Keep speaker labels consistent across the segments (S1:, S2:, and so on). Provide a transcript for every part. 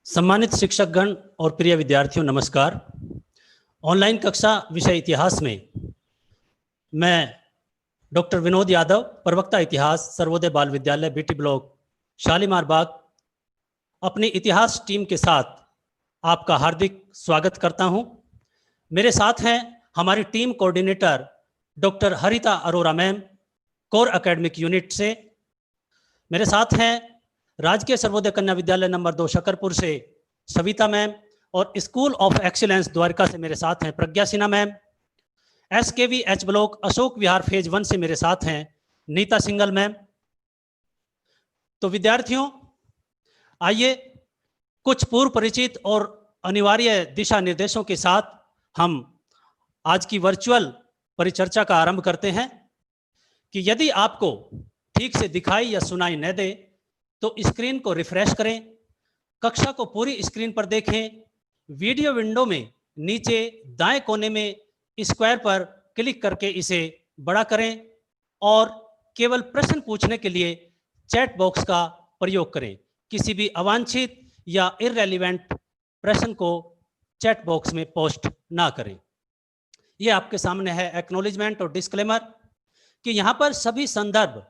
S1: सम्मानित शिक्षकगण और प्रिय विद्यार्थियों, नमस्कार। ऑनलाइन कक्षा विषय इतिहास में मैं डॉक्टर विनोद यादव, प्रवक्ता इतिहास, सर्वोदय बाल विद्यालय, बीटी ब्लॉक, शालीमार बाग, अपनी इतिहास टीम के साथ आपका हार्दिक स्वागत करता हूं। मेरे साथ हैं हमारी team coordinator doctor Harita Arora ma'am, core academic unit से। मेरे साथ हैं राजकीय सर्वोदय कन्या विद्यालय नंबर 2 शकरपुर से सविता मैम, और स्कूल ऑफ एक्सीलेंस द्वारका से मेरे साथ हैं Pragya Sinha ma'am. SKV H block Ashok Vihar phase 1 से मेरे साथ हैं नीता सिंगल मैम। तो विद्यार्थियों, आइए कुछ पूर्व परिचित और अनिवार्य दिशा निर्देशों के साथ हम आज की वर्चुअल परिचर्चा का आरंभ करते हैं कि यदि आपको ठीक से दिखाई या सुनाई न दे तो स्क्रीन को रिफ्रेश करें, कक्षा को पूरी स्क्रीन पर देखें। वीडियो विंडो में नीचे दाएं कोने में स्क्वायर पर क्लिक करके इसे बड़ा करें और केवल प्रश्न पूछने के लिए चैट बॉक्स का प्रयोग करें। किसी भी अवांछित या इररेलेवेंट प्रश्न को चैट बॉक्स में पोस्ट ना करें। यह आपके सामने है एक्नॉलेजमेंट और डिस्क्लेमर कि यहाँ पर सभी संदर्भ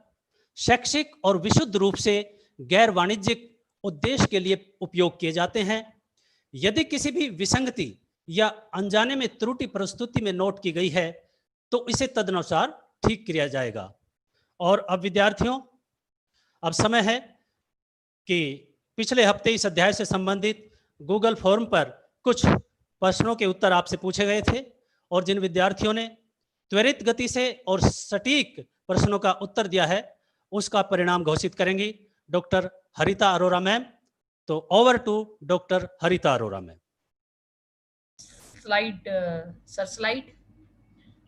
S1: शैक्षिक और विशुद्ध रूप से गैर वाणिज्यिक उद्देश्य के लिए उपयोग किए जाते हैं। यदि किसी भी विसंगति या अनजाने में त्रुटि प्रस्तुति में नोट की गई है तो इसे तदनुसार ठीक किया जाएगा। और अब विद्यार्थियों, अब समय है कि पिछले हफ्ते इस अध्याय से संबंधित गूगल फॉर्म पर कुछ प्रश्नों के उत्तर आपसे पूछे गए थे, और जिन विद्यार्थियों ने त्वरित गति से और सटीक प्रश्नों का उत्तर दिया है उसका परिणाम घोषित करेंगी डॉक्टर हरिता अरोरा मैम। तो over to doctor Harita Arora ma'am.
S2: Slide.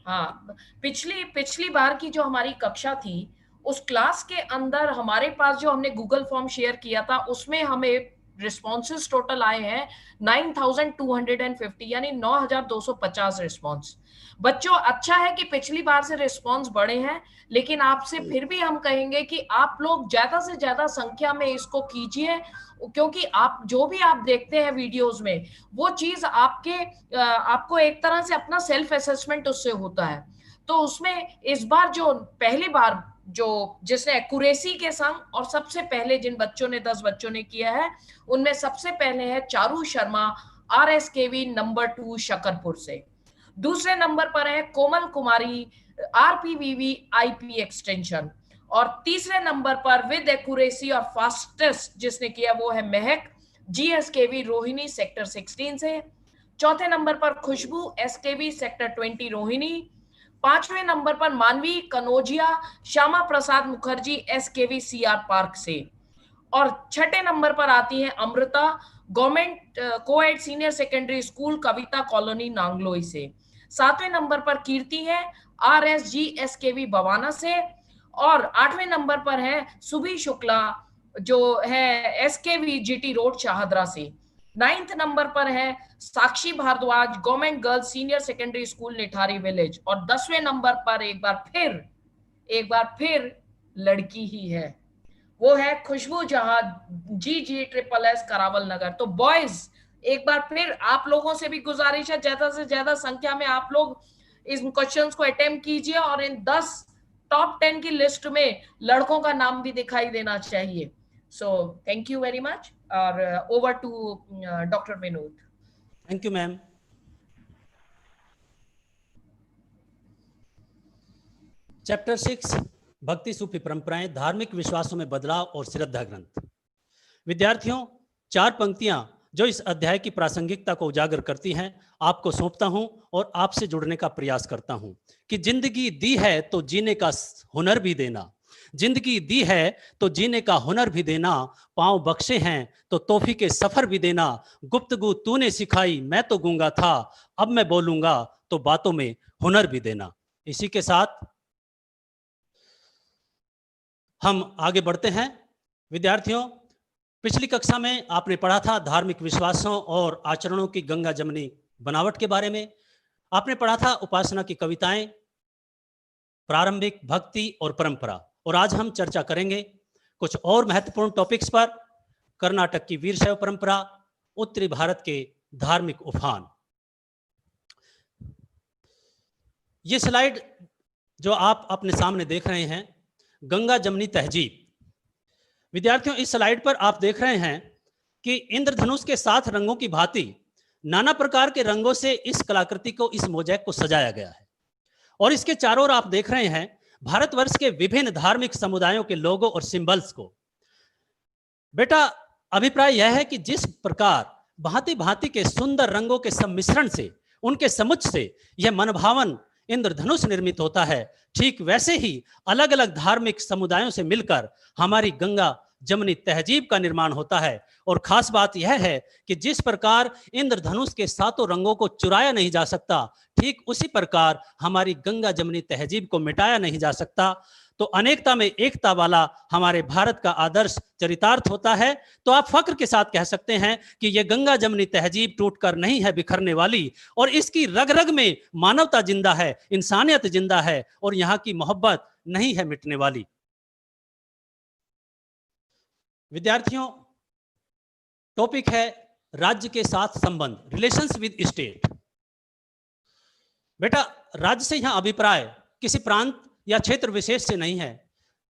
S2: हाँ, पिछली बार की जो हमारी कक्षा थी उस क्लास के अंदर हमारे पास जो हमने गूगल फॉर्म शेयर किया था उसमें हमें रिस्पॉन्सेज टोटल आए हैं 9250, यानी 9250 रिस्पॉन्स। बच्चों, अच्छा है कि पिछली बार से रिस्पॉन्स बढ़े हैं, लेकिन आपसे फिर भी हम कहेंगे कि आप लोग ज्यादा से ज्यादा संख्या में इसको कीजिए, क्योंकि आप जो भी आप देखते हैं वीडियोस में वो चीज आपको एक तरह से अपना सेल्फ असेसमेंट उससे होता है। तो उसमें इस बार जो पहली बार जो जिसने एक्यूरेसी के संग और सबसे पहले जिन बच्चों ने 10 बच्चों ने किया है उनमें सबसे पहले है चारू शर्मा, RSKV नंबर 2 शकरपुर से। दूसरे नंबर पर है कोमल कुमारी, RPVV IP एक्सटेंशन। और तीसरे नंबर पर विद एक्यूरेसी और फास्टेस्ट जिसने किया वो है महक, GSKV रोहिणी सेक्टर 16 से। चौथे नंबर पर खुशबू, SKV सेक्टर 20 रोहिणी। पांचवें नंबर पर Manvi Kanaujia, Shyama Prasad Mukherjee, SKV CR park से। और छठे नंबर पर आती है Amrita, government coed senior secondary school, Kavita colony, Nangloi से। सातवें नंबर पर कीर्ति है, RSG SKV बवाना से। और आठवें नंबर पर है सुभी शुक्ला जो है SKV GT रोड शाहदरा से। 9th नंबर पर है Sakshi Bhardwaj, government girls senior secondary school, Nithari village. और 10वें नंबर पर एक बार फिर लड़की ही है, वो है खुशबू जहां, GG SSS करावल नगर। तो बॉयज, एक बार फिर आप लोगों से भी गुजारिश है ज्यादा से ज्यादा संख्या में आप लोग इस क्वेश्चंस को अटेम्प्ट कीजिए, और इन 10 टॉप 10 की लिस्ट में लड़कों का नाम भी दिखाई देना चाहिए। So thank you very much, और over to doctor Vinod.
S1: Thank you ma'am. Chapter 6 Bhakti सूफी परंपराएं, धार्मिक विश्वासों में बदलाव और श्रद्धा ग्रंथ। विद्यार्थियों, 4 पंक्तियां जो इस अध्याय की प्रासंगिकता को उजागर करती हैं आपको सौंपता हूं और आपसे जुड़ने का प्रयास करता हूं कि जिंदगी दी है तो जीने का हुनर भी देना, जिंदगी दी है तो जीने का हुनर भी देना, पांव बख्शे हैं तो तोहफी के सफर भी देना, गुफ्तगू तूने सिखाई मैं तो गूंगा था, अब मैं बोलूंगा तो बातों में हुनर भी देना। इसी के साथ हम आगे बढ़ते हैं। विद्यार्थियों, पिछली कक्षा में आपने पढ़ा था धार्मिक विश्वासों और आचरणों की गंगा जमनी बनावट के बारे में। आपने पढ़ा था उपासना की कविताएं, प्रारंभिक भक्ति और परंपरा। और आज हम चर्चा करेंगे कुछ और महत्वपूर्ण टॉपिक्स पर। कर्नाटक की वीरशैव परंपरा, उत्तरी भारत के धार्मिक उफान। ये स्लाइड जो आप अपने सामने देख रहे हैं, गंगा जमनी तहजीब। विद्यार्थियों, इस स्लाइड पर आप देख रहे हैं कि इंद्रधनुष के 7 रंगों की भांति नाना प्रकार के रंगों से इस कलाकृति को, इस मोज़ेक को सजाया गया है। और इसके चारों ओर आप देख रहे हैं भारतवर्ष के विभिन्न धार्मिक समुदायों के लोगों और सिंबल्स को। बेटा, अभिप्राय यह है कि जिस प्रकार भांति भांति के सुंदर रंगों के सम्मिश्रण से, उनके समुच्चय से यह मनभावन इंद्रधनुष निर्मित होता है, ठीक वैसे ही अलग अलग धार्मिक समुदायों से मिलकर हमारी गंगा जमनी तहजीब का निर्माण होता है। और खास बात यह है कि जिस प्रकार इंद्रधनुष के 7 रंगों को चुराया नहीं जा सकता, ठीक उसी प्रकार हमारी गंगा जमनी तहजीब को मिटाया नहीं जा सकता। तो अनेकता में एकता वाला हमारे भारत का आदर्श चरितार्थ होता है। तो आप फक्र के साथ कह सकते हैं कि यह गंगा जमनी तहजीब टूटकर नहीं है बिखरने वाली, और इसकी रग रग में मानवता जिंदा है, इंसानियत जिंदा है, और यहाँ की मोहब्बत नहीं है मिटने वाली। विद्यार्थियों, टॉपिक है राज्य के साथ संबंध, रिलेशंस विद स्टेट। बेटा, राज्य से यहां अभिप्राय किसी प्रांत या क्षेत्र विशेष से नहीं है।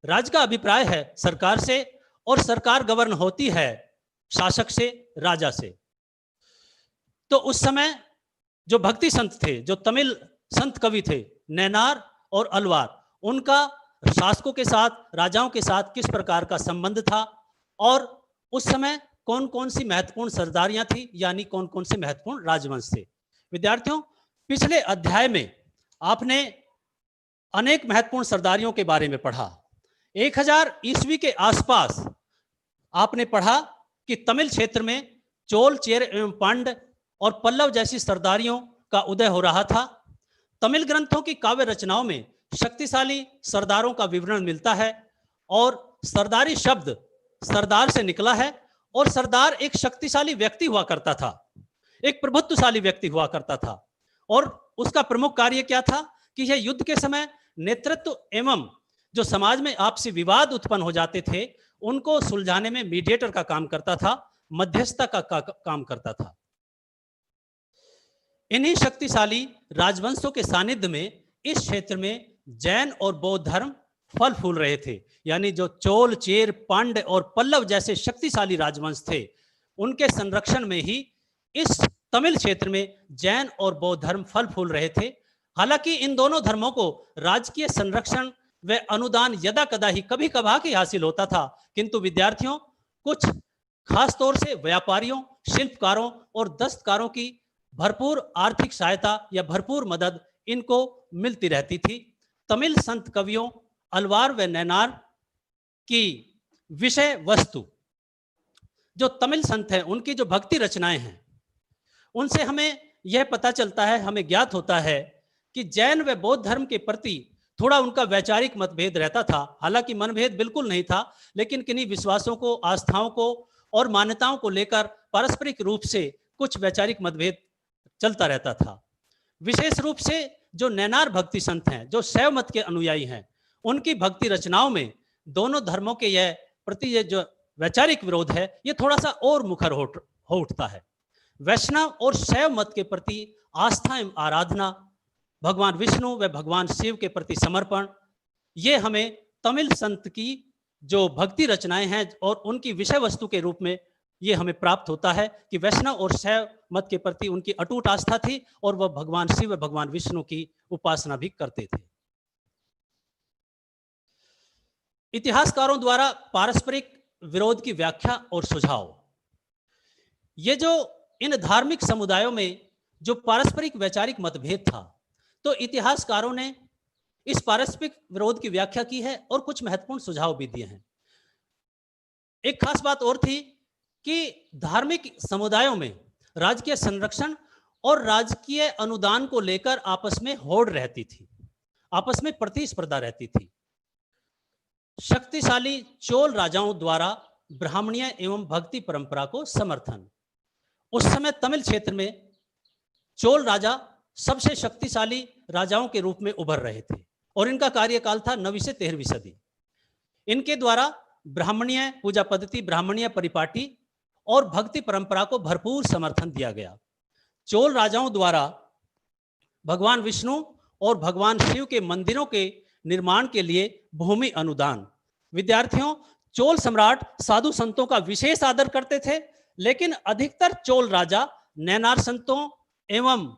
S1: राज्य का अभिप्राय है सरकार से, और सरकार गवर्न होती है शासक से, राजा से। तो उस समय जो भक्ति संत थे, जो तमिल संत कवि थे, नैनार और अलवार, उनका शासकों के साथ, राजाओं के साथ किस प्रकार का संबंध था, और उस समय कौन कौन सी महत्वपूर्ण सरदारियां थी, यानी कौन कौन से महत्वपूर्ण राजवंश थे। विद्यार्थियों, पिछले अध्याय में आपने अनेक महत्वपूर्ण सरदारियों के बारे में पढ़ा। 1000 ईस्वी के आसपास आपने पढ़ा कि तमिल क्षेत्र में चोल, चेर एवं पांड्य और पल्लव जैसी सरदारियों का उदय हो रहा था। तमिल ग्रंथों की काव्य रचनाओं में शक्तिशाली सरदारों का विवरण मिलता है, और सरदारी शब्द सरदार से निकला है, और सरदार एक शक्तिशाली व्यक्ति हुआ करता था, एक प्रभुत्वशाली व्यक्ति हुआ करता था। और उसका प्रमुख कार्य क्या था कि यह युद्ध के समय नेतृत्व एवं जो समाज में आपसी विवाद उत्पन्न हो जाते थे, उनको सुलझाने में मीडिएटर का काम करता था, मध्यस्थता का काम करता था। इन्हीं शक्तिशाली राजवंशों के सानिध्य में इस क्षेत्र में जैन और बौद्ध धर्म फल फूल रहे थे। यानी जो चोल, चेर, पांड्य और पल्लव जैसे शक्तिशाली राजवंश थे, उनके संरक्षण में ही इस तमिल क्षेत्र में जैन और बौद्ध धर्म फल फूल रहे थे। हालांकि इन दोनों धर्मों को राजकीय संरक्षण व अनुदान यदा कदा ही, कभी कभार ही हासिल होता था, किंतु विद्यार्थियों, कुछ खास तौर से व्यापारियों, शिल्पकारों और दस्तकारों की भरपूर आर्थिक सहायता या भरपूर मदद इनको मिलती रहती थी। तमिल संत कवियों अलवार व नैनार की विषय वस्तु, जो तमिल संत हैं, उनकी जो भक्ति रचनाएं हैं, उनसे हमें यह पता चलता है, हमें ज्ञात होता है कि जैन व बौद्ध धर्म के प्रति थोड़ा उनका वैचारिक मतभेद रहता था। हालांकि मनभेद बिल्कुल नहीं था, लेकिन किन्हीं विश्वासों को, आस्थाओं को और मान्यताओं को लेकर पारस्परिक रूप से कुछ वैचारिक मतभेद चलता रहता था। विशेष रूप से जो नैनार भक्ति संत हैं, जो शैव मत के अनुयायी हैं, उनकी भक्ति रचनाओं में दोनों धर्मों के यह प्रति ये जो वैचारिक विरोध है, ये थोड़ा सा और मुखर हो उठता है। वैष्णव और शैव मत के प्रति आस्था एवं आराधना, भगवान विष्णु व भगवान शिव के प्रति समर्पण, ये हमें तमिल संत की जो भक्ति रचनाएं हैं और उनकी विषय वस्तु के रूप में ये हमें प्राप्त होता है कि वैष्णव और शैव मत के प्रति उनकी अटूट आस्था थी, और वह भगवान शिव व भगवान विष्णु की उपासना भी करते थे। इतिहासकारों द्वारा पारस्परिक विरोध की व्याख्या और सुझाव। ये जो इन धार्मिक समुदायों में जो पारस्परिक वैचारिक मतभेद था, तो इतिहासकारों ने इस पारस्परिक विरोध की व्याख्या की है और कुछ महत्वपूर्ण सुझाव भी दिए हैं। एक खास बात और थी कि धार्मिक समुदायों में राजकीय संरक्षण और राजकीय अनुदान को लेकर आपस में होड़ रहती थी, आपस में प्रतिस्पर्धा रहती थी। शक्तिशाली चोल राजाओं द्वारा ब्राह्मणीय एवं भक्ति परंपरा को समर्थन। उस समय तमिल क्षेत्र में चोल राजा सबसे शक्तिशाली राजाओं के रूप में उभर रहे थे, और इनका कार्यकाल था 9वीं से 13वीं सदी। इनके द्वारा ब्राह्मणीय पूजा पद्धति, ब्राह्मणीय परिपाटी और भक्ति परंपरा को भरपूर समर्थन दिया गया। चोल राजाओं द्वारा भगवान विष्णु और भगवान शिव के मंदिरों के निर्माण के लिए भूमि अनुदान। विद्यार्थियों, चोल सम्राट साधु संतों का विशेष आदर करते थे, लेकिन अधिकतर चोल राजा नैनार संतों एवं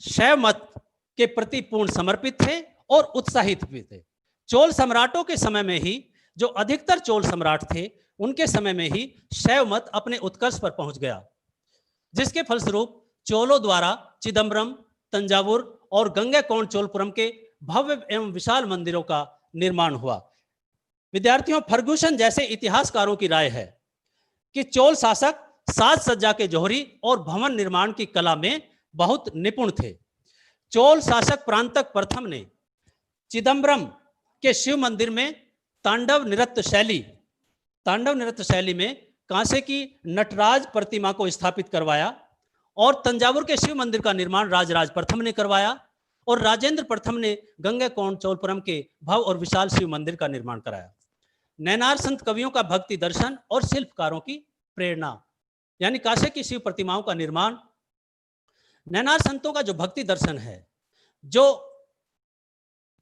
S1: शैव मत के प्रति पूर्ण समर्पित थे और उत्साहित भी थे। चोल सम्राटों के समय में ही, जो अधिकतर चोल सम्राट थे, उनके समय में ही शैव मत अपने उत्कर्ष पर पहुंच गया, जिसके फलस्वरूप चोलों द्वारा चिदम्बरम, तंजावुर और गंगैकोंड चोलपुरम के भव्य एवं विशाल मंदिरों का निर्माण हुआ। विद्यार्थियों, फर्गुसन जैसे इतिहासकारों की राय है कि चोल शासक साज सज्जा के जौहरी और भवन निर्माण की कला में बहुत निपुण थे। चोल शासक प्रांतक प्रथम ने चिदम्बरम के शिव मंदिर में तांडव नृत्य शैली में कांसे की नटराज प्रतिमा को स्थापित करवाया और तंजावुर के शिव मंदिर का निर्माण राजराज प्रथम ने करवाया और राजेंद्र प्रथम ने गंगैकोंड चोलपुरम के भव्य और विशाल शिव मंदिर का निर्माण कराया। नैनार संत कवियों का भक्ति दर्शन और शिल्पकारों की प्रेरणा, यानी कांसे की शिव प्रतिमाओं का निर्माण। नैनार संतों का जो भक्ति दर्शन है, जो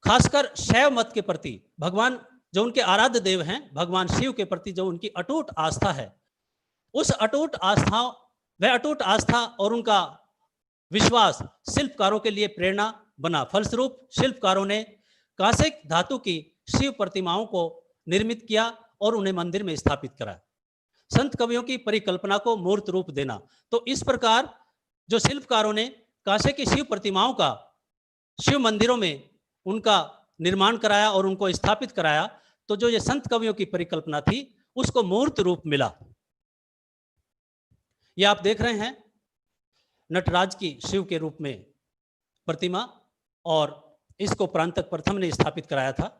S1: खासकर शैव मत के प्रति, भगवान जो उनके आराध्य देव हैं भगवान शिव के प्रति जो उनकी अटूट आस्था है, उस अटूट आस्था और उनका विश्वास शिल्पकारों के लिए प्रेरणा बना। फलस्वरूप शिल्पकारों ने कांसे धातु की शिव प्रतिमाओं को निर्मित किया और उन्हें मंदिर में स्थापित करा। संत कवियों की परिकल्पना को मूर्त रूप देना। तो इस प्रकार जो शिल्पकारों ने कांसे की शिव प्रतिमाओं का शिव मंदिरों में उनका निर्माण कराया और उनको स्थापित कराया, तो जो ये संत कवियों की परिकल्पना थी उसको मूर्त रूप मिला। ये आप देख रहे हैं नटराज की शिव के रूप में प्रतिमा, और इसको प्रांतक प्रथम ने स्थापित कराया था।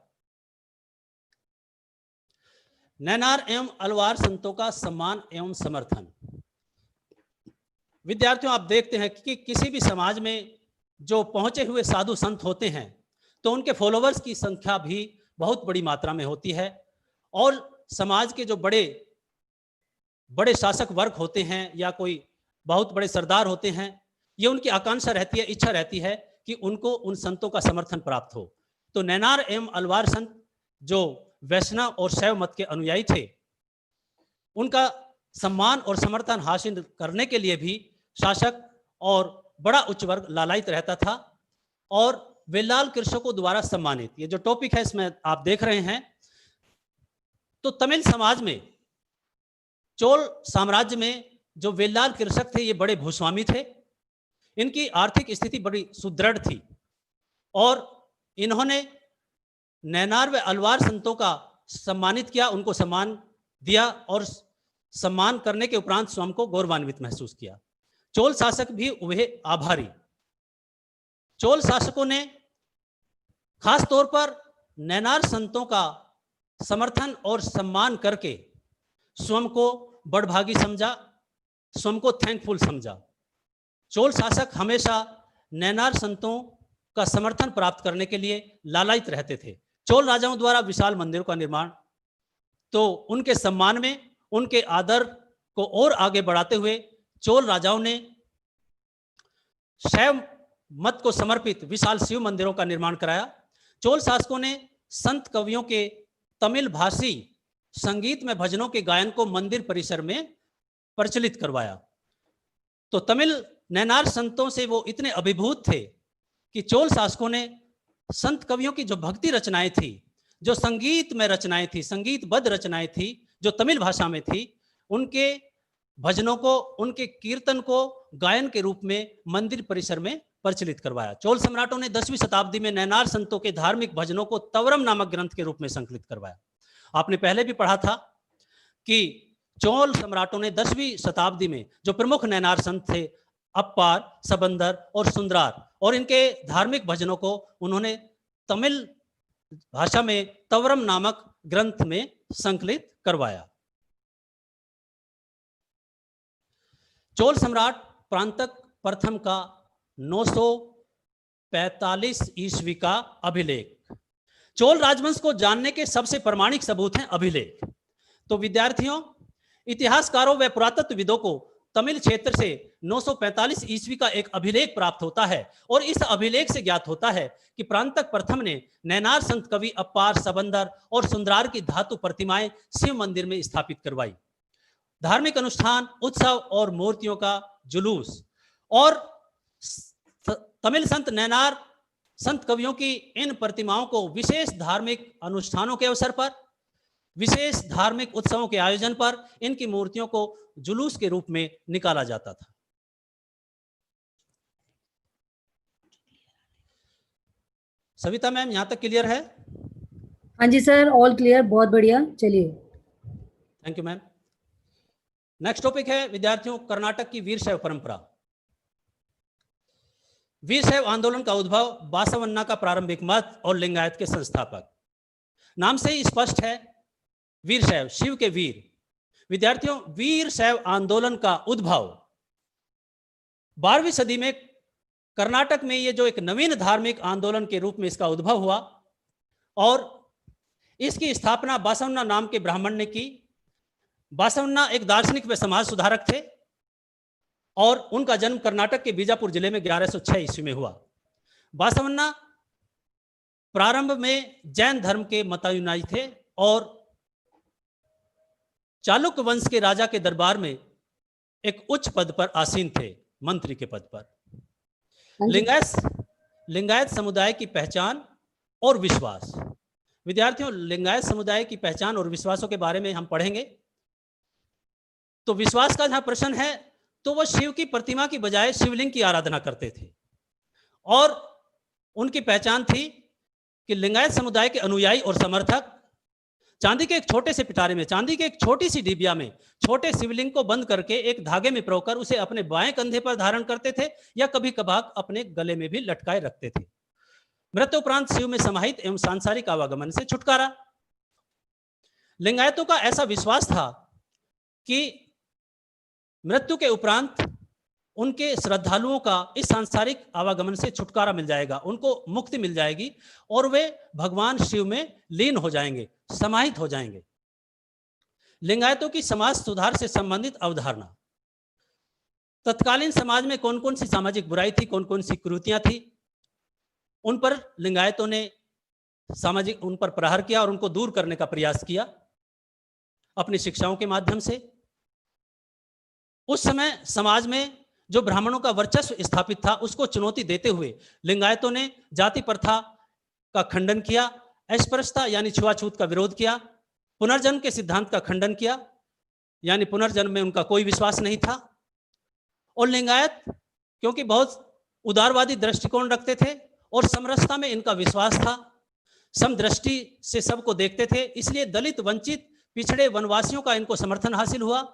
S1: नैनार एवं अलवार संतों का सम्मान एवं समर्थन। विद्यार्थियों, आप देखते हैं कि किसी भी समाज में जो पहुंचे हुए साधु संत होते हैं तो उनके फॉलोअर्स की संख्या भी बहुत बड़ी मात्रा में होती है, और समाज के जो बड़े बड़े शासक वर्ग होते हैं या कोई बहुत बड़े सरदार होते हैं, ये उनकी आकांक्षा रहती है, इच्छा रहती है कि उनको उन संतों का समर्थन प्राप्त हो। तो नैनार एवं अलवार संत जो वैष्णव और शैव मत के अनुयायी थे, उनका सम्मान और समर्थन हासिल करने के लिए भी शासक और बड़ा उच्च वर्ग लालायित रहता था, और वेलाल कृषकों द्वारा सम्मानित। ये जो टॉपिक है इसमें आप देख रहे हैं, तो तमिल समाज में, चोल साम्राज्य में जो वेलाल कृषक थे ये बड़े भूस्वामी थे। इनकी आर्थिक स्थिति बड़ी सुदृढ़ थी और इन्होंने नैनार व अलवार संतों का सम्मानित किया, उनको सम्मान दिया और सम्मान करने के उपरांत स्वयं को गौरवान्वित महसूस किया। चोल शासक भी हुए आभारी। चोल शासकों ने खास तौर पर नैनार संतों का समर्थन और सम्मान करके स्वयं को बड़भागी समझा, स्वयं को थैंकफुल समझा। चोल शासक हमेशा नैनार संतों का समर्थन प्राप्त करने के लिए लालायित रहते थे। चोल राजाओं द्वारा विशाल मंदिरों का निर्माण, तो उनके सम्मान में, उनके आदर को और आगे बढ़ाते हुए चोल राजाओं ने शैव मत को समर्पित विशाल शिव मंदिरों का निर्माण कराया। चोल शासकों ने संत कवियों के तमिल भाषी संगीत में भजनों के गायन को मंदिर परिसर में प्रचलित करवाया। तो तमिल नैनार संतों से वो इतने अभिभूत थे कि चोल शासकों ने संत कवियों की जो भक्ति रचनाएं थी, जो संगीत में रचनाएं थी, संगीतबद्ध रचनाएं थी जो तमिल भाषा में थी, उनके भजनों को, उनके कीर्तन को गायन के रूप में मंदिर परिसर में प्रचलित करवाया। चोल सम्राटों ने 10वीं शताब्दी में नैनार संतों के धार्मिक भजनों को तवरम नामक ग्रंथ के रूप में संकलित करवाया। आपने पहले भी पढ़ा था कि चोल सम्राटों ने 10वीं शताब्दी में जो प्रमुख नैनार संत थे, अप्पार, सबंदर और सुंदरार, और इनके धार्मिक भजनों को उन्होंने तमिल भाषा में तवरम नामक ग्रंथ में संकलित करवाया। चोल सम्राट प्रांतक प्रथम का 945 ईस्वी का अभिलेख। चोल राजवंश को जानने के सबसे प्रमाणिक सबूत हैं अभिलेख। तो विद्यार्थियों, इतिहासकारों व पुरातत्वविदों को तमिल क्षेत्र से 945 ईस्वी का एक अभिलेख प्राप्त होता है और इस अभिलेख से ज्ञात होता है कि प्रांतक प्रथम ने नैनार संत कवि अपार, सबंदर और सुंदरार की धातु प्रतिमाएं शिव मंदिर में स्थापित करवाई। धार्मिक अनुष्ठान, उत्सव और मूर्तियों का जुलूस और तमिल संत नैनार संत कवियों की इन प्रतिमाओं को विशेष धार्मिक अनुष्ठानों के अवसर पर, विशेष धार्मिक उत्सवों के आयोजन पर इनकी मूर्तियों को जुलूस के रूप में निकाला जाता था। सविता मैम, यहां तक क्लियर है?
S3: हाँ जी सर, ऑल क्लियर, बहुत बढ़िया, चलिए।
S1: Thank you ma'am. Next topic है विद्यार्थियों, कर्नाटक की वीरशैव परंपरा। वीरशैव आंदोलन का उद्भव बासवन्ना का प्रारंभिक मत और लिंगायत के संस्थापक। नाम से ही स्पष्ट है, वीरशैव, शिव के वीर। विद्यार्थियों, वीरशैव आंदोलन का उद्भव 12वीं सदी में कर्नाटक में ये जो एक नवीन धार्मिक आंदोलन के रूप में इसका उद्भव हुआ और इसकी स्थापना बासवन्ना नाम के ब्राह्मण ने की। बासवन्ना एक दार्शनिक व समाज सुधारक थे और उनका जन्म कर्नाटक के बीजापुर जिले में 1106 ईस्वी में हुआ। बासवन्ना प्रारंभ में जैन धर्म के मतानुयायी थे और चालुक्य वंश के राजा के दरबार में एक उच्च पद पर आसीन थे, मंत्री के पद पर। लिंगायत समुदाय की पहचान और विश्वास। विद्यार्थियों, लिंगायत समुदाय की पहचान और विश्वासों के बारे में हम पढ़ेंगे। तो विश्वास का जहां प्रश्न है तो वह शिव की प्रतिमा की बजाय शिवलिंग की आराधना करते थे और उनकी पहचान थी कि लिंगायत समुदाय के अनुयायी और समर्थक चांदी के एक छोटे से पिटारे में, चांदी के एक छोटी सी डिबिया में छोटे शिवलिंग को बंद करके एक धागे में पिरोकर उसे अपने बाएं कंधे पर धारण करते थे या कभी कभार अपने गले में भी लटकाए रखते थे। मृत्यु उपरांत शिव में समाहित एवं सांसारिक आवागमन से छुटकारा। लिंगायतों का ऐसा विश्वास था कि मृत्यु के उपरांत उनके श्रद्धालुओं का इस सांसारिक आवागमन से छुटकारा मिल जाएगा, उनको मुक्ति मिल जाएगी और वे भगवान शिव में लीन हो जाएंगे, समाहित हो जाएंगे। लिंगायतों की समाज सुधार से संबंधित अवधारणा। तत्कालीन समाज में कौन कौन सी सामाजिक बुराई थी, कौन कौन सी कुरीतियां थी, उन पर लिंगायतों ने उन पर प्रहार किया और उनको दूर करने का प्रयास किया अपनी शिक्षाओं के माध्यम से। उस समय समाज में जो ब्राह्मणों का वर्चस्व स्थापित था उसको चुनौती देते हुए लिंगायतों ने जाति प्रथा का खंडन किया, अस्पृश्यता यानी छुआछूत का विरोध किया, पुनर्जन्म के सिद्धांत का खंडन किया, यानी पुनर्जन्म में उनका कोई विश्वास नहीं था। और लिंगायत क्योंकि बहुत उदारवादी दृष्टिकोण रखते थे और समरसता में इनका विश्वास था, समदृष्टि से सबको देखते थे, इसलिए दलित, वंचित, पिछड़े, वनवासियों का इनको समर्थन हासिल हुआ।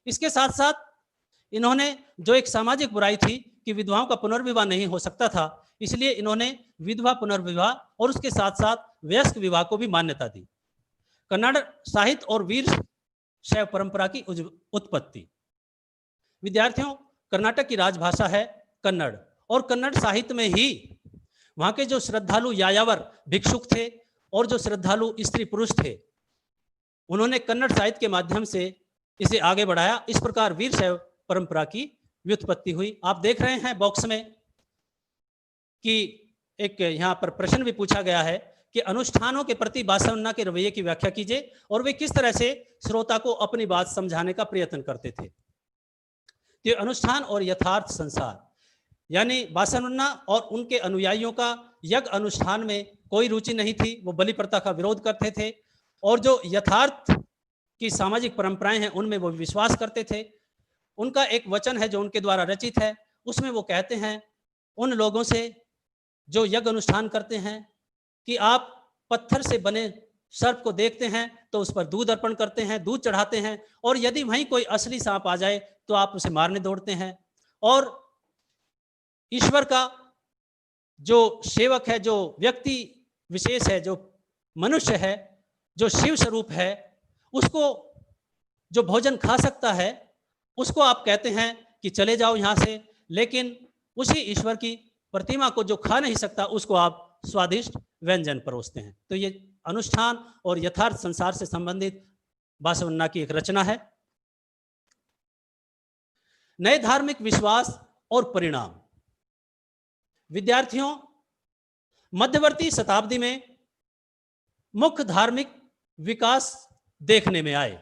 S1: इसके साथ साथ इन्होंने जो एक सामाजिक बुराई थी कि विधवाओं का पुनर्विवाह नहीं हो सकता था, इसलिए इन्होंने विधवा पुनर्विवाह और उसके साथ साथ वयस्क विवाह को भी मान्यता दी। कन्नड़ साहित्य और वीर शैव परंपरा की उत्पत्ति। विद्यार्थियों, कर्नाटक की राजभाषा है कन्नड़ और कन्नड़ साहित्य में ही वहां के जो श्रद्धालु यायावर भिक्षुक थे और जो श्रद्धालु स्त्री पुरुष थे, उन्होंने कन्नड़ साहित्य के माध्यम से इसे आगे बढ़ाया। इस प्रकार वीरशैव परंपरा की व्युत्पत्ति हुई। आप देख रहे हैं बॉक्स में कि एक यहां पर प्रश्न भी पूछा गया है कि अनुष्ठानों के प्रति बासवन्ना के रवैये की व्याख्या कीजिए और वे किस तरह से श्रोता को अपनी बात समझाने का प्रयत्न करते थे। कि अनुष्ठान और यथार्थ संसार, यानी बासवन्ना और उनके अनुयायियों का यज्ञ अनुष्ठान में कोई रुचि नहीं थी, वो बलि प्रथा का विरोध करते थे और जो यथार्थ की सामाजिक परंपराएं हैं उनमें वो विश्वास करते थे। उनका एक वचन है जो उनके द्वारा रचित है, उसमें वो कहते हैं उन लोगों से जो यज्ञ अनुष्ठान करते हैं कि आप पत्थर से बने सर्प को देखते हैं तो उस पर दूध अर्पण करते हैं, दूध चढ़ाते हैं और यदि वहीं कोई असली सांप आ जाए तो आप उसे मारने दौड़ते हैं। और ईश्वर का जो सेवक है, जो व्यक्ति विशेष है, जो मनुष्य है, जो शिव स्वरूप है, उसको जो भोजन खा सकता है उसको आप कहते हैं कि चले जाओ यहाँ से, लेकिन उसी ईश्वर की प्रतिमा को जो खा नहीं सकता उसको आप स्वादिष्ट व्यंजन परोसते हैं। तो ये अनुष्ठान और यथार्थ संसार से संबंधित बासवन्ना की एक रचना है। नए धार्मिक विश्वास और परिणाम। विद्यार्थियों, मध्यवर्ती शताब्दी में मुख्य धार्मिक विकास देखने में आए।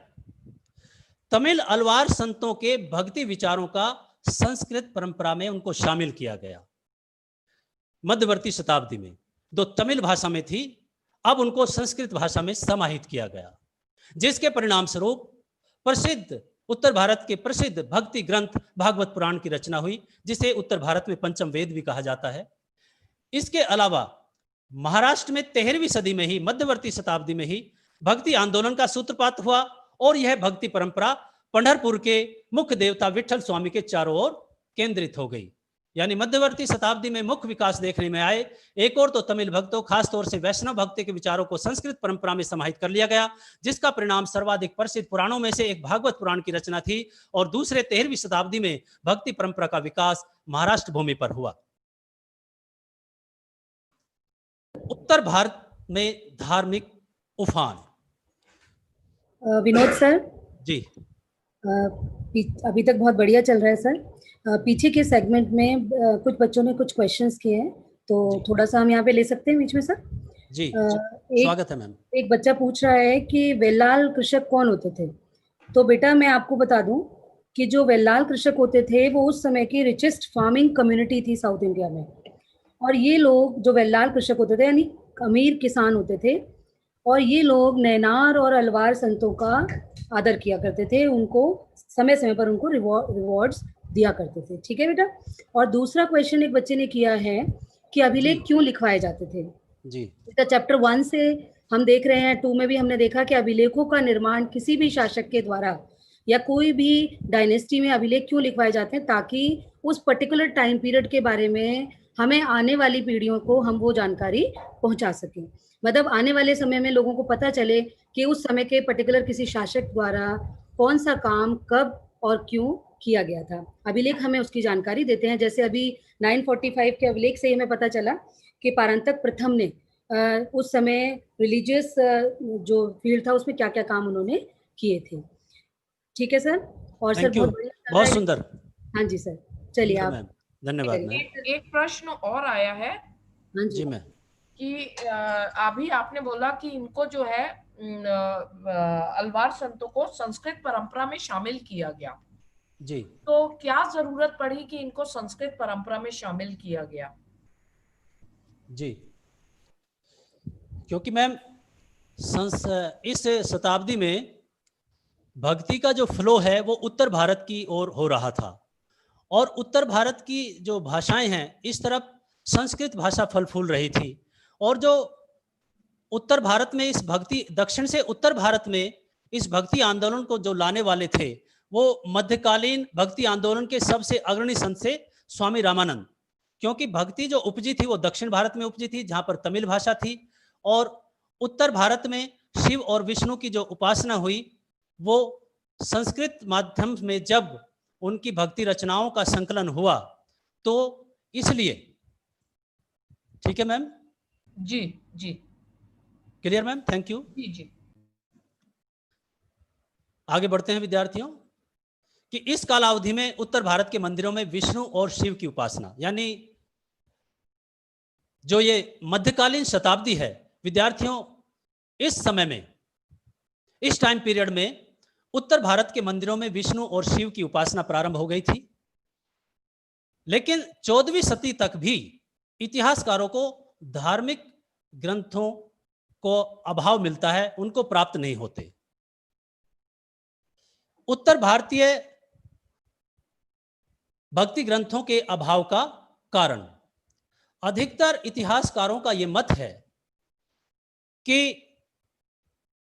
S1: तमिल अलवार संतों के भक्ति विचारों का संस्कृत परंपरा में उनको शामिल किया गया। मध्यवर्ती शताब्दी में जो तमिल भाषा में थी, अब उनको संस्कृत भाषा में समाहित किया गया, जिसके परिणाम स्वरूप प्रसिद्ध उत्तर भारत के प्रसिद्ध भक्ति ग्रंथ भागवत पुराण की रचना हुई, जिसे उत्तर भारत में पंचम वेद भी कहा जाता है। इसके अलावा महाराष्ट्र में 13वीं सदी में ही, मध्यवर्ती शताब्दी में ही भक्ति आंदोलन का सूत्रपात हुआ और यह भक्ति परंपरा पंढरपुर के मुख्य देवता विठल स्वामी के चारों ओर केंद्रित हो गई। यानी मध्यवर्ती शताब्दी में मुख्य विकास देखने में आए। एक और तो तमिल भक्तों, खासतौर से वैष्णव भक्ति के विचारों को संस्कृत परंपरा में समाहित कर लिया गया, जिसका परिणाम सर्वाधिक प्रसिद्ध पुराणों में से एक भागवत पुराण की रचना थी। और दूसरे 13वीं शताब्दी में भक्ति परंपरा का विकास महाराष्ट्र भूमि पर हुआ। उत्तर भारत में धार्मिक उफान।
S3: विनोद सर
S1: जी,
S3: अभी तक बहुत बढ़िया चल रहा है सर। पीछे के सेगमेंट में कुछ बच्चों ने कुछ क्वेश्चंस किए हैं, तो थोड़ा सा हम यहाँ पे ले सकते हैं बीच में सर?
S1: जी, स्वागत है मैम।
S3: एक बच्चा पूछ रहा है कि वेल्लाल कृषक कौन होते थे। तो बेटा मैं आपको बता दूं कि जो वेल्लाल कृषक होते थे वो उस समय की रिचेस्ट फार्मिंग कम्युनिटी थी साउथ इंडिया में। और ये लोग जो वेल्लाल कृषक होते थे यानी अमीर किसान होते थे, और ये लोग नैनार और अलवार संतों का आदर किया करते थे, उनको समय समय पर उनको रिवॉर्ड्स दिया करते थे। ठीक है बेटा। और दूसरा क्वेश्चन एक बच्चे ने किया है कि अभिलेख क्यों लिखवाए जाते थे।
S1: जी,
S3: बेटा चैप्टर 1 से हम देख रहे हैं, 2 में भी हमने देखा कि अभिलेखों का निर्माण किसी भी शासक के द्वारा या कोई भी डायनेस्टी में अभिलेख क्यों लिखवाए जाते हैं, ताकि उस पर्टिकुलर टाइम पीरियड के बारे में हमें आने वाली पीढ़ियों को हम वो जानकारी पहुंचा सकें। मतलब आने वाले समय में लोगों को पता चले कि उस समय के पर्टिकुलर किसी शासक द्वारा कौन सा काम कब और क्यों किया गया था। अभिलेख हमें उसकी जानकारी देते हैं। जैसे अभी 945 के अभिलेख से हमें पता चला कि पारंतक प्रथम ने उस समय रिलीजियस जो फील्ड था उसमें क्या क्या काम उन्होंने किए थे। ठीक है सर। और सर
S1: बहुत सुंदर।
S3: हाँ जी सर, चलिए आप।
S1: धन्यवाद मैम।
S2: एक प्रश्न और आया है।
S3: हाँ जी
S1: मैम।
S2: कि अभी आपने बोला कि इनको जो है अलवार संतों को संस्कृत परंपरा में शामिल किया गया।
S1: जी,
S2: तो क्या जरूरत पड़ी कि इनको संस्कृत परंपरा में शामिल किया गया?
S1: जी, क्योंकि मैम इस शताब्दी में भक्ति का जो फ्लो है वो उत्तर भारत की ओर हो रहा था, और उत्तर भारत की जो भाषाएं हैं इस तरफ संस्कृत भाषा फल फूल रही थी। और जो उत्तर भारत में इस भक्ति, दक्षिण से उत्तर भारत में इस भक्ति आंदोलन को जो लाने वाले थे वो मध्यकालीन भक्ति आंदोलन के सबसे अग्रणी संत से स्वामी रामानंद। क्योंकि भक्ति जो उपजी थी वो दक्षिण भारत में उपजी थी, जहाँ पर तमिल भाषा थी, और उत्तर भारत में शिव और विष्णु की जो उपासना हुई वो संस्कृत माध्यम में जब उनकी भक्ति रचनाओं का संकलन हुआ, तो इसलिए। ठीक है मैम?
S2: जी जी,
S1: क्लियर मैम, थैंक यू।
S2: जी जी।
S1: आगे बढ़ते हैं विद्यार्थियों कि इस कालावधि में उत्तर भारत के मंदिरों में विष्णु और शिव की उपासना, यानी जो ये मध्यकालीन शताब्दी है विद्यार्थियों, इस समय में, इस टाइम पीरियड में उत्तर भारत के मंदिरों में विष्णु और शिव की उपासना प्रारंभ हो गई थी। लेकिन 14वीं सदी तक भी इतिहासकारों को धार्मिक ग्रंथों को अभाव मिलता है, उनको प्राप्त नहीं होते। उत्तर भारतीय भक्ति ग्रंथों के अभाव का कारण अधिकतर इतिहासकारों का यह मत है कि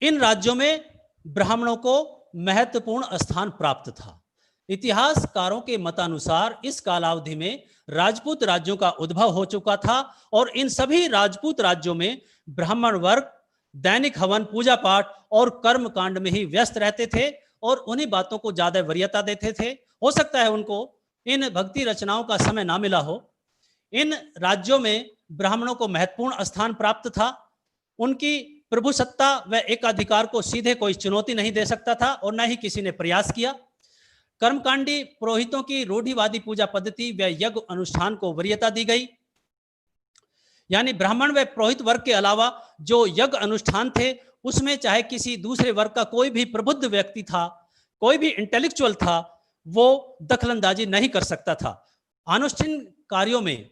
S1: इन राज्यों में ब्राह्मणों को महत्वपूर्ण स्थान प्राप्त था। इतिहासकारों के मतानुसार इस कालावधि में राजपूत राज्यों का उद्भव हो चुका था, और इन सभी राजपूत राज्यों में ब्राह्मण वर्ग दैनिक हवन, पूजा पाठ और कर्म कांड में ही व्यस्त रहते थे और उन्हीं बातों को ज्यादा वरीयता देते थे। हो सकता है उनको इन भक्ति रचनाओं का समय ना मिला हो। इन राज्यों में ब्राह्मणों को महत्वपूर्ण स्थान प्राप्त था। उनकी प्रभुसत्ता व एकाधिकार को सीधे कोई चुनौती नहीं दे सकता था और न ही किसी ने प्रयास किया। कर्मकांडी पुरोहितों की रूढ़िवादी पूजा पद्धति व यज्ञ अनुष्ठान को वरीयता दी गई। यानी ब्राह्मण व पुरोहित वर्ग के अलावा जो यज्ञ अनुष्ठान थे उसमें चाहे किसी दूसरे वर्ग का कोई भी प्रबुद्ध व्यक्ति था, कोई भी इंटेलेक्चुअल था, वो दखलंदाजी नहीं कर सकता था। अनुष्ठान कार्यों में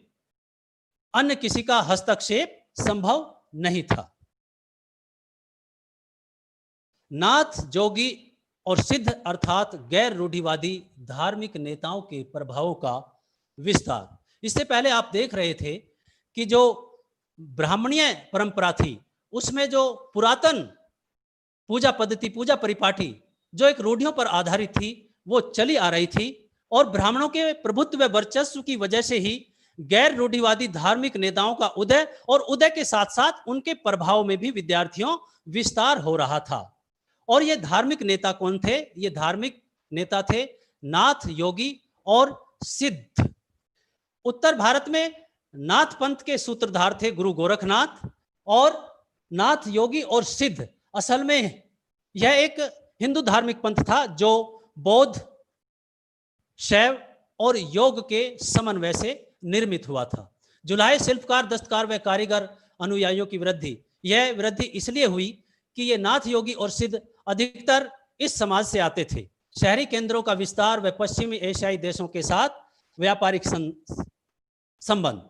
S1: अन्य किसी का हस्तक्षेप संभव नहीं था। नाथ, जोगी और सिद्ध अर्थात गैर रूढ़िवादी धार्मिक नेताओं के प्रभावों का विस्तार। इससे पहले आप देख रहे थे कि जो ब्राह्मणीय परंपरा थी उसमें जो पुरातन पूजा पद्धति, पूजा परिपाटी जो एक रूढ़ियों पर आधारित थी वो चली आ रही थी, और ब्राह्मणों के प्रभुत्व व वर्चस्व की वजह से ही गैर रूढ़िवादी धार्मिक नेताओं का उदय, और उदय के साथ साथ उनके प्रभाव में भी विद्यार्थियों विस्तार हो रहा था। और ये धार्मिक नेता कौन थे? ये धार्मिक नेता थे नाथ, योगी और सिद्ध। उत्तर भारत में नाथ पंथ के सूत्रधार थे गुरु गोरखनाथ, और नाथ, योगी और सिद्ध असल में यह एक हिंदू धार्मिक पंथ था जो बौद्ध, शैव और योग के समन्वय से निर्मित हुआ था। जुलाहे शिल्पकार, दस्तकार व कारीगर अनुयायियों की वृद्धि, यह वृद्धि इसलिए हुई कि ये नाथ, योगी और सिद्ध अधिकतर इस समाज से आते थे। शहरी केंद्रों का विस्तार व पश्चिमी एशियाई देशों के साथ व्यापारिक संबंध,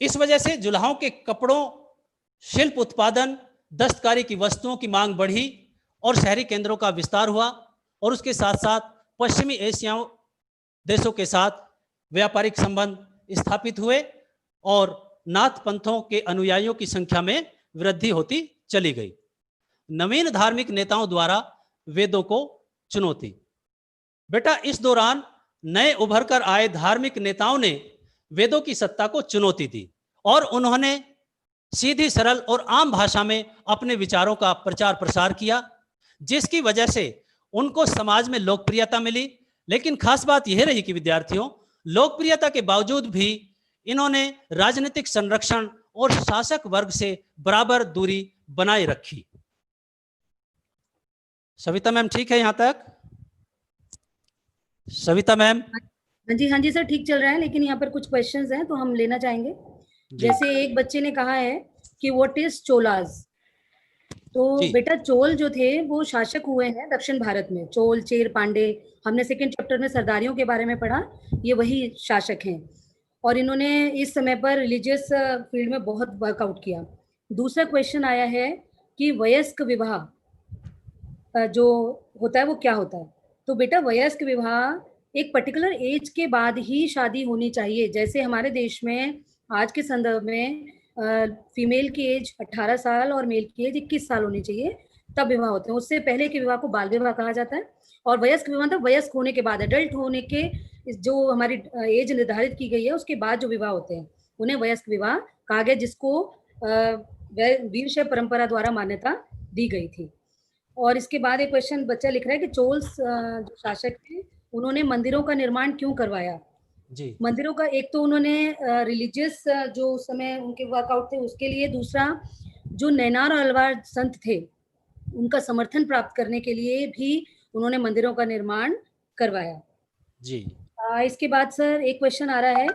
S1: इस वजह से जुलाहों के कपड़ों, शिल्प उत्पादन, दस्तकारी की वस्तुओं की मांग बढ़ी और शहरी केंद्रों का विस्तार हुआ, और उसके साथ साथ पश्चिमी एशिया देशों के साथ व्यापारिक संबंध स्थापित हुए और नाथ पंथों के अनुयायियों की संख्या में वृद्धि होती चली गई। नवीन धार्मिक नेताओं द्वारा वेदों को चुनौती। बेटा, इस दौरान नए उभर कर आए धार्मिक नेताओं ने वेदों की सत्ता को चुनौती दी और उन्होंने सीधी, सरल और आम भाषा में अपने विचारों का प्रचार प्रसार किया, जिसकी वजह से उनको समाज में लोकप्रियता मिली। लेकिन खास बात यह रही कि विद्यार्थियों, लोकप्रियता के बावजूद भी इन्होंने राजनीतिक संरक्षण और शासक वर्ग से बराबर दूरी बनाए रखी। सविता मैम ठीक है यहां तक? सविता मैम?
S3: हाँ जी सर, ठीक चल रहा है, लेकिन यहाँ पर कुछ क्वेश्चंस हैं तो हम लेना चाहेंगे। जैसे एक बच्चे ने कहा है कि व्हाट इज चोलाज। तो बेटा, चोल जो थे वो शासक हुए हैं दक्षिण भारत में। चोल, चेर, पांडे, हमने सेकंड चैप्टर में सरदारियों के बारे में पढ़ा, ये वही शासक हैं और इन्होंने इस समय पर रिलीजियस फील्ड में बहुत वर्कआउट किया। दूसरा क्वेश्चन आया है कि वयस्क विवाह जो होता है वो क्या होता है। तो बेटा, वयस्क विवाह एक पर्टिकुलर एज के बाद ही शादी होनी चाहिए। जैसे हमारे देश में आज के संदर्भ में फीमेल की एज 18 साल और मेल की एज 21 साल होनी चाहिए, तब विवाह होते हैं। उससे पहले के विवाह को बाल विवाह कहा जाता है। और वयस्क विवाह मतलब वयस्क होने के बाद, एडल्ट होने के जो हमारी एज निर्धारित की गई है उसके बाद जो विवाह होते हैं उन्हें वयस्क विवाह कहा गया, जिसको वीरशैव परंपरा द्वारा मान्यता दी गई थी। और इसके बाद एक क्वेश्चन बच्चा लिख रहा है कि चोल्स जो शासक थे उन्होंने मंदिरों का निर्माण क्यों करवाया जी। मंदिरों का एक तो उन्होंने रिलीजियस जो उस समय उनके वर्कआउट थे उसके लिए, दूसरा जो नैनार और अलवार संत थे उनका समर्थन प्राप्त करने के लिए भी उन्होंने मंदिरों का निर्माण करवाया जी। इसके बाद सर एक क्वेश्चन आ रहा है,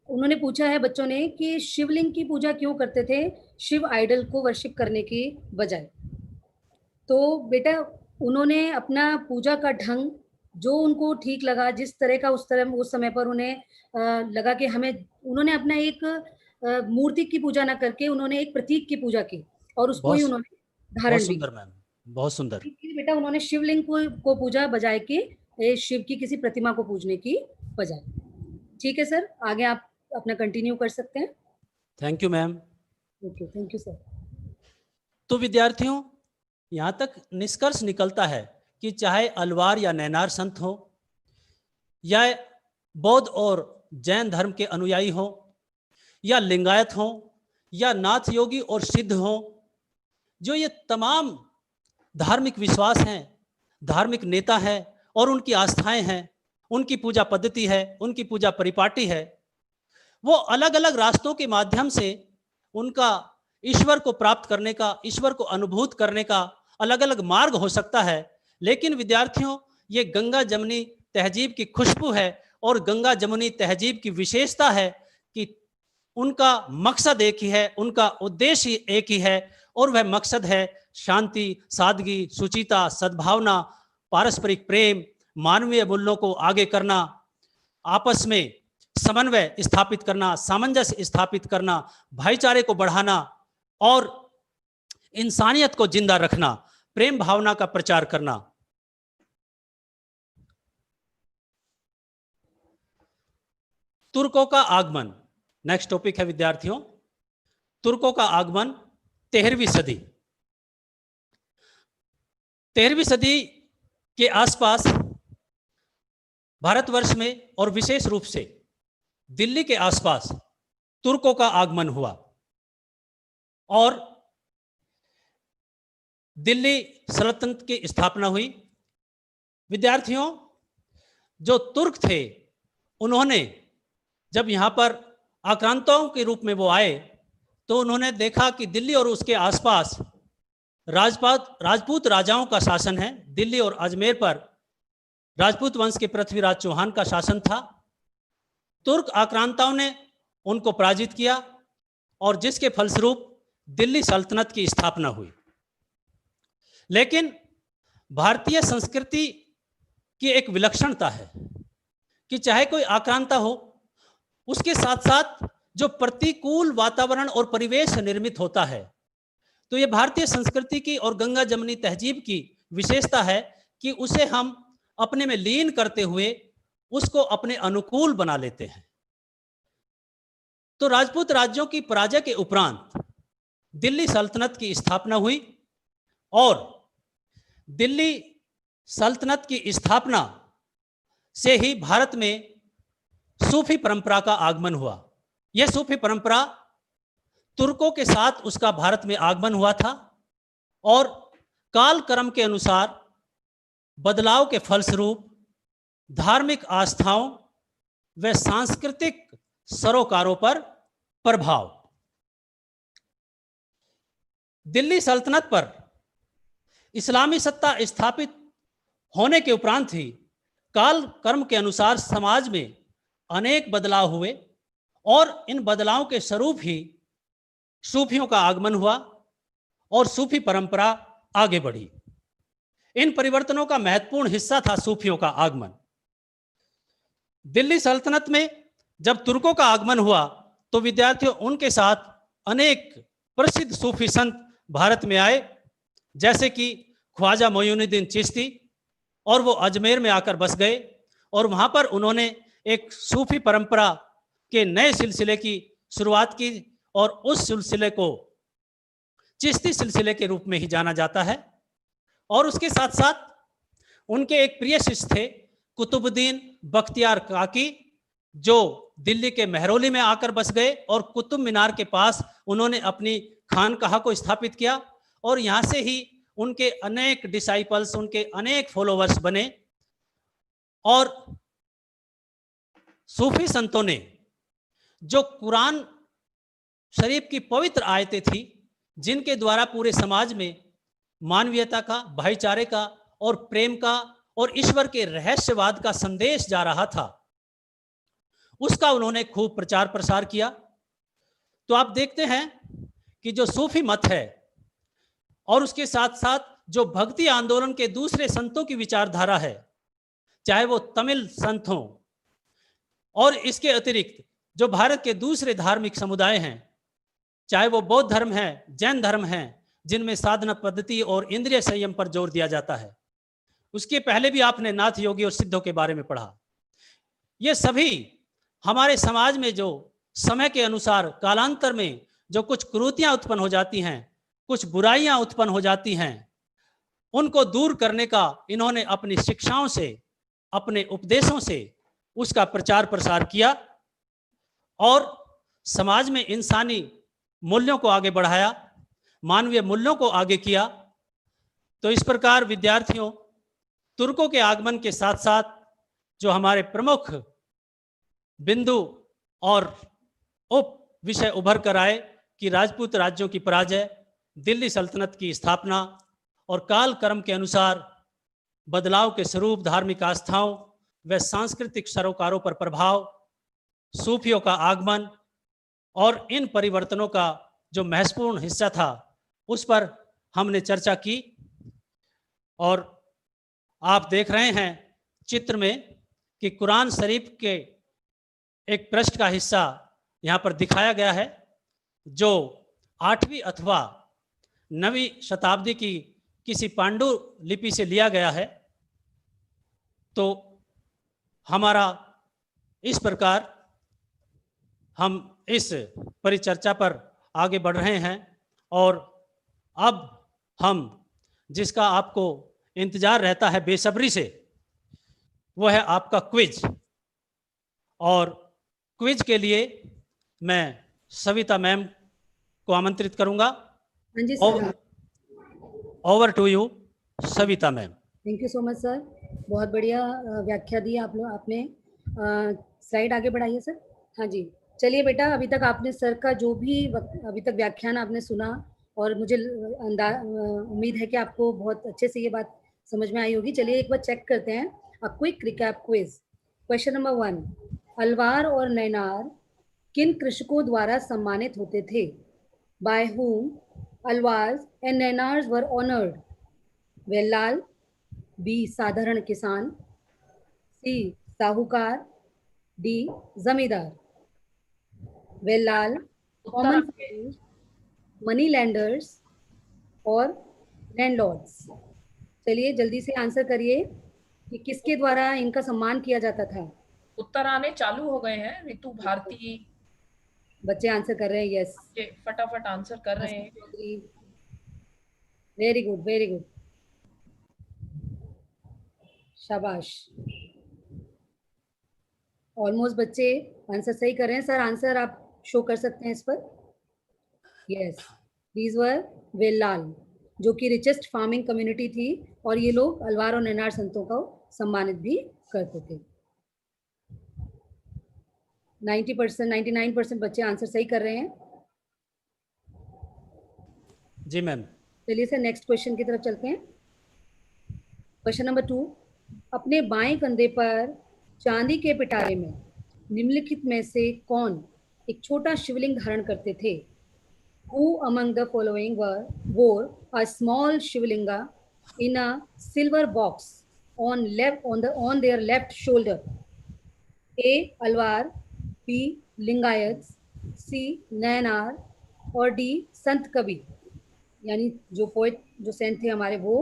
S3: उन्होंने पूछा है बच्चों ने कि शिवलिंग की पूजा क्यों करते थे शिव आइडल को वर्शिप करने की बजाय। तो बेटा, उन्होंने अपना पूजा का ढंग जो उनको ठीक लगा, जिस तरह का उस समय पर उन्हें लगा कि हमें, उन्होंने अपना एक मूर्ति की पूजा ना करके उन्होंने एक प्रतीक की पूजा की और उसको ही उन्होंने धारण भी। बहुत सुंदर बेटा, उन्होंने शिवलिंग को पूजा बजाय के शिव की किसी प्रतिमा को पूजने की बजाय। ठीक है सर, आगे आप अपना कंटिन्यू कर सकते हैं।
S1: Thank you ma'am.
S3: Okay, thank you sir.
S1: तो विद्यार्थियों, यहाँ तक निष्कर्ष निकलता है कि चाहे अलवार या नैनार संत हो या बौद्ध और जैन धर्म के अनुयायी हो या लिंगायत हो या नाथ, योगी और सिद्ध हो, जो ये तमाम धार्मिक विश्वास हैं, धार्मिक नेता हैं और उनकी आस्थाएं हैं, उनकी पूजा पद्धति है, उनकी पूजा परिपाटी है, वो अलग अलग रास्तों के माध्यम से उनका ईश्वर को प्राप्त करने का, ईश्वर को अनुभूत करने का अलग अलग मार्ग हो सकता है। लेकिन विद्यार्थियों, ये गंगा जमुनी तहजीब की खुशबू है और गंगा जमुनी तहजीब की विशेषता है कि उनका मकसद एक ही है, उनका उद्देश्य एक ही है, और वह मकसद है शांति, सादगी, सुचिता, सद्भावना, पारस्परिक प्रेम, मानवीय मूल्यों को आगे करना, आपस में समन्वय स्थापित करना, सामंजस्य स्थापित करना, भाईचारे को बढ़ाना और इंसानियत को जिंदा रखना, प्रेम भावना का प्रचार करना। तुर्कों का आगमन, नेक्स्ट टॉपिक है विद्यार्थियों। तुर्कों का आगमन 13वीं सदी। 13वीं सदी के आसपास भारतवर्ष में और विशेष रूप से दिल्ली के आसपास तुर्कों का आगमन हुआ और दिल्ली सल्तनत की स्थापना हुई। विद्यार्थियों, जो तुर्क थे उन्होंने जब यहाँ पर आक्रांताओं के रूप में वो आए तो उन्होंने देखा कि दिल्ली और उसके आसपास राजपूत राजाओं का शासन है। दिल्ली और अजमेर पर राजपूत वंश के पृथ्वीराज चौहान का शासन था। तुर्क आक्रांताओं ने उनको पराजित किया और जिसके फलस्वरूप दिल्ली सल्तनत की स्थापना हुई। लेकिन भारतीय संस्कृति की एक विलक्षणता है कि चाहे कोई आक्रांता हो, उसके साथ साथ जो प्रतिकूल वातावरण और परिवेश निर्मित होता है, तो ये भारतीय संस्कृति की और गंगा जमुनी तहजीब की विशेषता है कि उसे हम अपने में लीन करते हुए उसको अपने अनुकूल बना लेते हैं। तो राजपूत राज्यों की पराजय के उपरांत दिल्ली सल्तनत की स्थापना हुई और दिल्ली सल्तनत की स्थापना से ही भारत में सूफी परंपरा का आगमन हुआ। यह सूफी परंपरा तुर्कों के साथ उसका भारत में आगमन हुआ था और काल क्रम के अनुसार बदलाव के फलस्वरूप धार्मिक आस्थाओं व सांस्कृतिक सरोकारों पर प्रभाव। दिल्ली सल्तनत पर इस्लामी सत्ता स्थापित होने के उपरांत ही काल क्रम के अनुसार समाज में अनेक बदलाव हुए और इन बदलावों के स्वरूप ही सूफियों का आगमन हुआ और सूफी परंपरा आगे बढ़ी। इन परिवर्तनों का महत्वपूर्ण हिस्सा था सूफियों का आगमन। दिल्ली सल्तनत में जब तुर्कों का आगमन हुआ तो विद्यार्थियों, उनके साथ अनेक प्रसिद्ध सूफी संत भारत में आए, जैसे कि ख्वाजा मोइनुद्दीन चिश्ती, और वो अजमेर में आकर बस गए और वहां पर उन्होंने एक सूफी परंपरा के नए सिलसिले की शुरुआत की और उस सिलसिले को चिश्ती सिलसिले के रूप में ही जाना जाता है। और उसके साथ साथ उनके एक प्रिय शिष्य थे कुतुबुद्दीन बख्तियार काकी, जो दिल्ली के महरौली में आकर बस गए और कुतुब मीनार के पास उन्होंने अपनी खानकाह को स्थापित किया और यहाँ से ही उनके अनेक डिसाइपल्स, उनके अनेक फॉलोवर्स बने। और सूफी संतों ने जो कुरान शरीफ की पवित्र आयतें थी, जिनके द्वारा पूरे समाज में मानवीयता का, भाईचारे का और प्रेम का और ईश्वर के रहस्यवाद का संदेश जा रहा था, उसका उन्होंने खूब प्रचार प्रसार किया। तो आप देखते हैं कि जो सूफी मत है और उसके साथ साथ जो भक्ति आंदोलन के दूसरे संतों की विचारधारा है, चाहे वो तमिल संत हों और इसके अतिरिक्त जो भारत के दूसरे धार्मिक समुदाय हैं, चाहे वो बौद्ध धर्म है, जैन धर्म है, जिनमें साधना पद्धति और इंद्रिय संयम पर जोर दिया जाता है। उसके पहले भी आपने नाथ योगी और सिद्धों के बारे में पढ़ा। ये सभी हमारे समाज में जो समय के अनुसार कालांतर में जो कुछ कुरीतियां उत्पन्न हो जाती हैं, कुछ बुराइयां उत्पन्न हो जाती हैं, उनको दूर करने का इन्होंने अपनी शिक्षाओं से, अपने उपदेशों से उसका प्रचार प्रसार किया और समाज में इंसानी मूल्यों को आगे बढ़ाया, मानवीय मूल्यों को आगे किया। तो इस प्रकार विद्यार्थियों, तुर्कों के आगमन के साथ साथ जो हमारे प्रमुख बिंदु और उप विषय उभर कर आए कि राजपूत राज्यों की पराजय, दिल्ली सल्तनत की स्थापना और काल क्रम के अनुसार बदलाव के स्वरूप, धार्मिक आस्थाओं व सांस्कृतिक सरोकारों पर प्रभाव, सूफियों का आगमन और इन परिवर्तनों का जो महत्वपूर्ण हिस्सा था उस पर हमने चर्चा की। और आप देख रहे हैं चित्र में कि कुरान शरीफ के एक पृष्ठ का हिस्सा यहाँ पर दिखाया गया है जो 8वीं अथवा 9वीं शताब्दी की किसी पांडु लिपि से लिया गया है। तो हमारा इस प्रकार हम इस परिचर्चा पर आगे बढ़ रहे हैं और अब हम जिसका आपको इंतजार रहता है बेसब्री से, वो है आपका क्विज। और क्विज के लिए मैं सविता मैम को आमंत्रित करूंगा।
S3: हाँ जी sir.
S1: Over to you Savita ma'am.
S3: Thank you so much sir, बहुत बढ़िया व्याख्या दी आपने। स्लाइड आगे बढ़ाइए सर। हाँ जी, चलिए बेटा, अभी तक आपने सर का जो भी अभी तक व्याख्यान आपने सुना और मुझे उम्मीद है कि आपको बहुत अच्छे से ये बात समझ में आई होगी। चलिए एक बार चेक करते हैं। A quick recap quiz. Question number 1, Alvar और नैनार किन कृषकों द्वारा सम्मानित होते थे? By whom Alvars and Nayanars were honoured? Vellala, B साधारण किसान, सी साहूकार, डी जमींदार। Vellala, common farmers, money lenders और लैंडलॉर्ड्स। चलिए जल्दी से आंसर करिए कि किसके द्वारा इनका सम्मान किया जाता था।
S2: उत्तर आने चालू हो गए हैं। रितु भारती,
S3: बच्चे आंसर कर रहे हैं। यस,
S2: फटाफट आंसर कर रहे हैं।
S3: वेरी गुड, वेरी गुड, शाबाश। ऑलमोस्ट बच्चे आंसर सही कर रहे हैं। सर आंसर आप शो कर सकते हैं इस पर। यस, दीज वर वेल्लाल, जो कि रिचेस्ट फार्मिंग कम्युनिटी थी और ये लोग अलवार और नैनार संतों को सम्मानित भी करते थे। 90%, 99% बच्चे आंसर सही कर रहे हैं।
S1: जी मैम।
S3: चलिए सर नेक्स्ट क्वेश्चन की तरफ चलते हैं। क्वेश्चन नंबर 2, अपने बाएं कंधे पर चांदी के पिटारे में निम्नलिखित में से कौन एक छोटा शिवलिंग धारण करते थे? Who among the following wore a small Shivlinga in a silver box on their left shoulder? A. Alwar, B. Lingayats, C. Nayanar और D. संत कबीर, यानी जो पोएट, जो सेंट थे हमारे, वो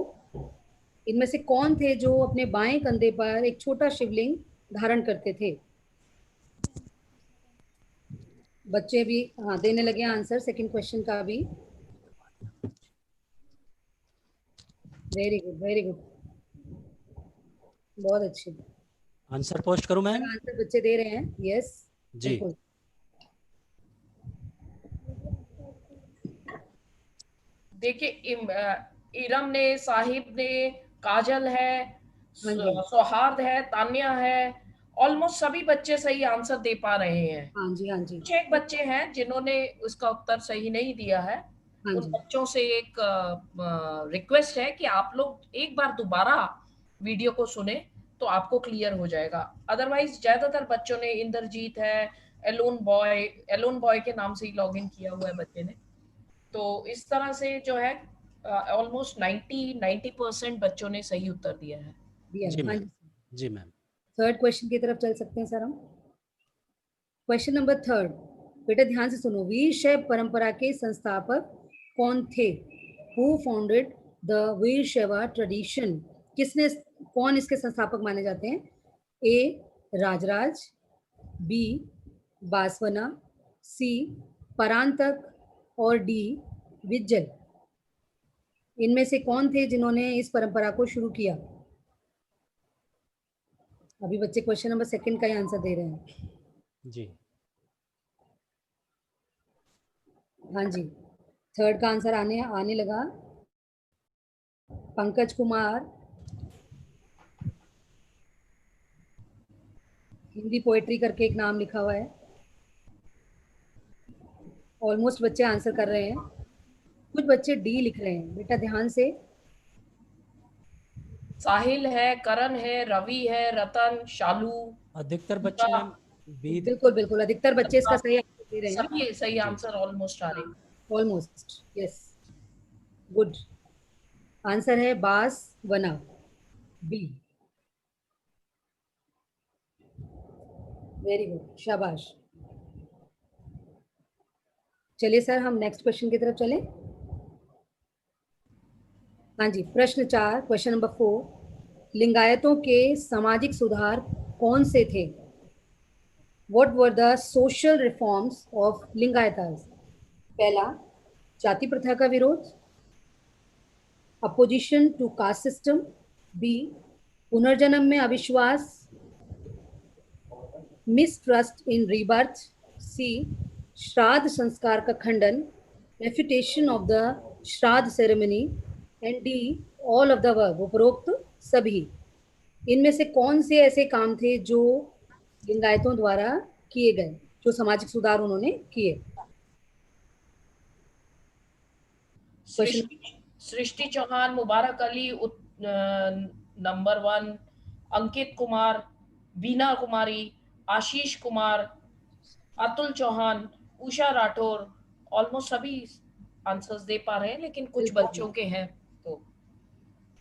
S3: इनमें से कौन थे जो अपने बाएं कंधे पर एक छोटा शिवलिंग धारण करते थे? बच्चे भी हाँ देने लगे आंसर सेकंड क्वेश्चन का भी। वेरी गुड, वेरी गुड, बहुत अच्छे।
S1: आंसर पोस्ट करूं मैम?
S3: आंसर बच्चे दे रहे हैं। यस
S1: जी।
S2: देखिए इरम ने, साहिब ने, काजल है, सौहार्द है, तान्या है, ऑलमोस्ट सभी बच्चे सही आंसर दे पा रहे हैं।
S3: हाँ जी, हाँ जी।
S2: कुछ एक बच्चे हैं जिन्होंने उसका उत्तर सही नहीं दिया है। उन बच्चों से एक रिक्वेस्ट है कि आप लोग एक बार दोबारा वीडियो को सुने तो आपको क्लियर हो जाएगा। अदरवाइज ज्यादातर बच्चों ने, इंद्रजीत है, एलोन बॉय के नाम से ही लॉग इन किया हुआ है बच्चे ने। तो इस तरह से जो है ऑलमोस्ट 90% बच्चों ने सही उत्तर दिया है।
S1: जी मैम।
S3: थर्ड क्वेश्चन की तरफ चल सकते हैं सर हम। क्वेश्चन नंबर 3, बेटा ध्यान से सुनो। वीर शैव परंपरा के संस्थापक कौन थे? Who founded the Veer शैवा tradition? कौन इसके संस्थापक माने जाते हैं? ए. राजराज, बी. बासवना, सी. परांतक और डी. विज्जल। इनमें से कौन थे जिन्होंने इस परंपरा को शुरू किया? अभी बच्चे क्वेश्चन नंबर 2 का ही आंसर दे रहे हैं।
S1: जी
S3: हाँ जी, थर्ड का आंसर आने लगा। पंकज कुमार, हिंदी पोएट्री करके एक नाम लिखा हुआ है। ऑलमोस्ट बच्चे आंसर कर रहे हैं। कुछ बच्चे डी लिख रहे हैं। बेटा ध्यान से,
S2: साहिल है, करण है, रवि है, रतन, शालू,
S1: अधिकतर बच्चे मैम बी।
S3: बिल्कुल बिल्कुल, अधिकतर बच्चे इसका सही आंसर दे रहे हैं।
S2: सभी सही
S1: जी।
S2: आंसर ऑलमोस्ट आ रहे हैं।
S3: Almost, yes, good. आंसर है बास वना, बी। वेरी गुड, शाबाश। चलिए सर, हम नेक्स्ट क्वेश्चन की तरफ चलें। हाँ जी, प्रश्न 4, क्वेश्चन नंबर 4, लिंगायतों के सामाजिक सुधार कौन से थे? What were the social reforms of लिंगायतास? पहला, जाति प्रथा का विरोध, opposition to caste system, B, पुनर्जन्म में अविश्वास, मिसट्रस्ट इन रीबर्थ, सी, श्राद्ध संस्कार का खंडन, रेफ्यूटेशन ऑफ द श्राद्ध ceremony, and D, all of the above, उपरोक्त सभी। इनमें से कौन से ऐसे काम थे जो लिंगायतों द्वारा किए गए, जो सामाजिक सुधार उन्होंने किए?
S2: सृष्टि चौहान, मुबारक अली नंबर 1, अंकित कुमार, बीना कुमारी, आशीष कुमार, अतुल चौहान, उषा राठौर। ऑलमोस्ट सभी आंसर्स दे पा रहे हैं, लेकिन कुछ बच्चों के हैं, तो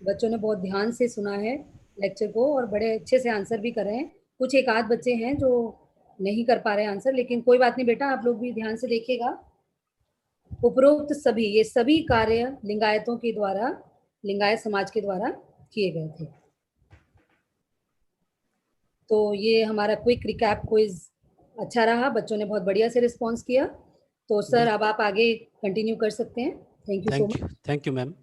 S3: बच्चों ने बहुत ध्यान से सुना है लेक्चर को और बड़े अच्छे से आंसर भी कर रहे हैं। कुछ एक आध बच्चे हैं जो नहीं कर पा रहे हैं आंसर, लेकिन कोई बात नहीं बेटा, आप लोग भी ध्यान से देखिएगा। उपरोक्त सभी, ये सभी कार्य लिंगायतों के द्वारा, लिंगायत समाज के द्वारा किए गए थे। तो ये हमारा क्विक रिकैप क्विज अच्छा रहा, बच्चों ने बहुत बढ़िया से रिस्पॉन्स किया। तो सर अब आप आगे कंटिन्यू कर सकते हैं। Thank you so much.
S1: Thank you ma'am.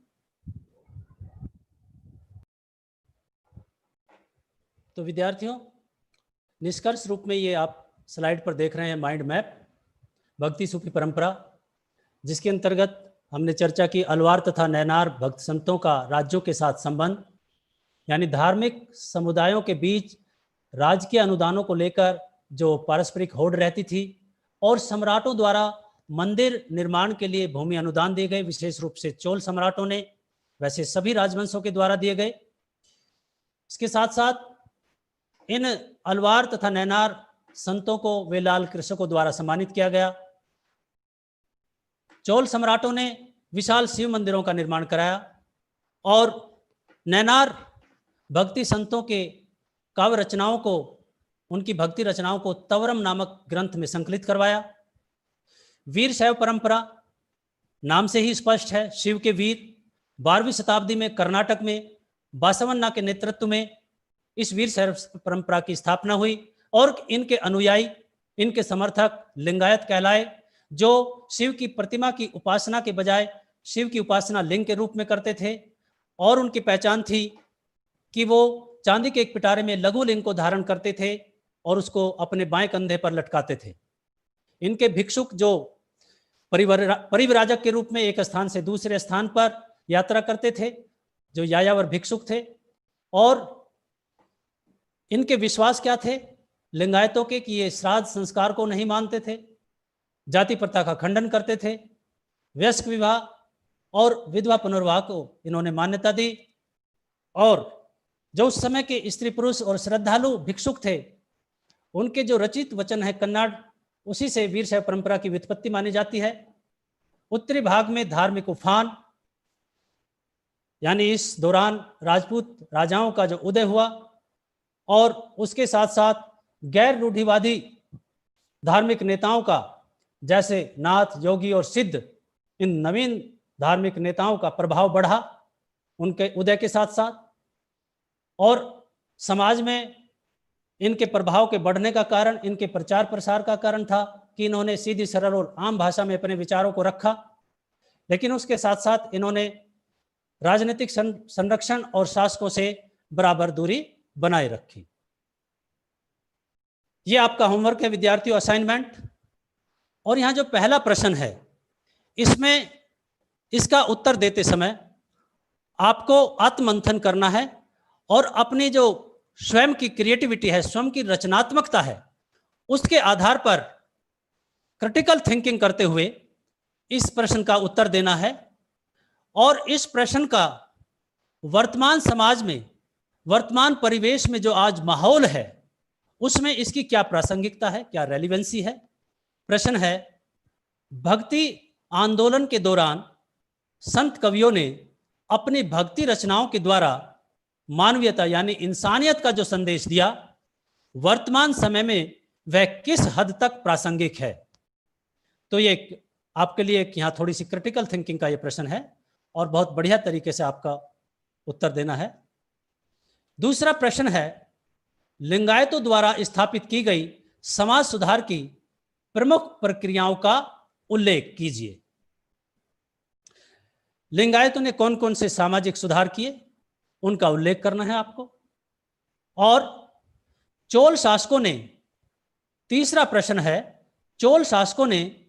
S1: तो विद्यार्थियों, निष्कर्ष रूप में ये आप स्लाइड पर देख रहे हैं माइंड मैप, भक्ति सूफी परंपरा, जिसके अंतर्गत हमने चर्चा की अलवार तथा नैनार भक्त संतों का राज्यों के साथ संबंध, यानी धार्मिक समुदायों के बीच राजकीय अनुदानों को लेकर जो पारस्परिक होड़ रहती थी, और सम्राटों द्वारा मंदिर निर्माण के लिए भूमि अनुदान दिए गए, विशेष रूप से चोल सम्राटों ने, वैसे सभी राजवंशों के द्वारा दिए गए। इसके साथ साथ इन अलवार तथा नैनार संतों को वेलाल कृषकों द्वारा सम्मानित किया गया। चोल सम्राटों ने विशाल शिव मंदिरों का निर्माण कराया और नैनार भक्ति संतों के काव्य रचनाओं को, उनकी भक्ति रचनाओं को तवरम नामक ग्रंथ में संकलित करवाया। वीर शैव परंपरा नाम से ही स्पष्ट है, शिव के वीर 12वीं शताब्दी में कर्नाटक में बासवन्ना के नेतृत्व में इस वीर शैव परंपरा की स्थापना हुई और इनके अनुयायी, इनके समर्थक लिंगायत कहलाए, जो शिव की प्रतिमा की उपासना के बजाय शिव की उपासना लिंग के रूप में करते थे। और उनकी पहचान थी कि वो चांदी के एक पिटारे में लघु लिंग को धारण करते थे और उसको अपने बाएं कंधे पर लटकाते थे। इनके भिक्षुक जो परिव्राजक के रूप में एक स्थान से दूसरे स्थान पर यात्रा करते थे, जो यायावर भिक्षुक थे। और इनके विश्वास क्या थे लिंगायतों के, कि ये श्राद्ध संस्कार को नहीं मानते थे, जाति प्रथा का खंडन करते थे, वयस्क विवाह और विधवा पुनर्विवाह को इन्होंने मान्यता दी। और जो उस समय के स्त्री पुरुष और श्रद्धालु भिक्षुक थे, उनके जो रचित वचन है कन्नड़, उसी से वीर शैव परंपरा की व्युत्पत्ति मानी जाती है। उत्तरी भाग में धार्मिक उफान, यानी इस दौरान राजपूत राजाओं का जो उदय हुआ, और उसके साथ साथ गैर रूढ़िवादी धार्मिक नेताओं का, जैसे नाथ, योगी और सिद्ध, इन नवीन धार्मिक नेताओं का प्रभाव बढ़ा उनके उदय के साथ साथ। और समाज में इनके प्रभाव के बढ़ने का कारण, इनके प्रचार प्रसार का कारण था कि इन्होंने सीधी सरल और आम भाषा में अपने विचारों को रखा, लेकिन उसके साथ साथ इन्होंने राजनीतिक संरक्षण और शासकों से बराबर दूरी बनाए रखी। ये आपका होमवर्क है विद्यार्थियों, असाइनमेंट। और यहाँ जो पहला प्रश्न है, इसमें इसका उत्तर देते समय आपको आत्ममंथन करना है और अपनी जो स्वयं की क्रिएटिविटी है, स्वयं की रचनात्मकता है, उसके आधार पर क्रिटिकल थिंकिंग करते हुए इस प्रश्न का उत्तर देना है। और इस प्रश्न का वर्तमान समाज में वर्तमान परिवेश में जो आज माहौल है उसमें इसकी क्या प्रासंगिकता है, क्या रेलिवेंसी है। प्रश्न है, भक्ति आंदोलन के दौरान संत कवियों ने अपनी भक्ति रचनाओं के द्वारा मानवीयता यानी इंसानियत का जो संदेश दिया, वर्तमान समय में वह किस हद तक प्रासंगिक है। तो ये आपके लिए एक यहाँ थोड़ी सी क्रिटिकल थिंकिंग का ये प्रश्न है और बहुत बढ़िया तरीके से आपका उत्तर देना है। दूसरा प्रश्न है, लिंगायतों द्वारा स्थापित की गई समाज सुधार की प्रमुख प्रक्रियाओं का उल्लेख कीजिए। लिंगायतों ने कौन कौन से सामाजिक सुधार किए, उनका उल्लेख करना है आपको। और चोल शासकों ने, तीसरा प्रश्न है, चोल शासकों ने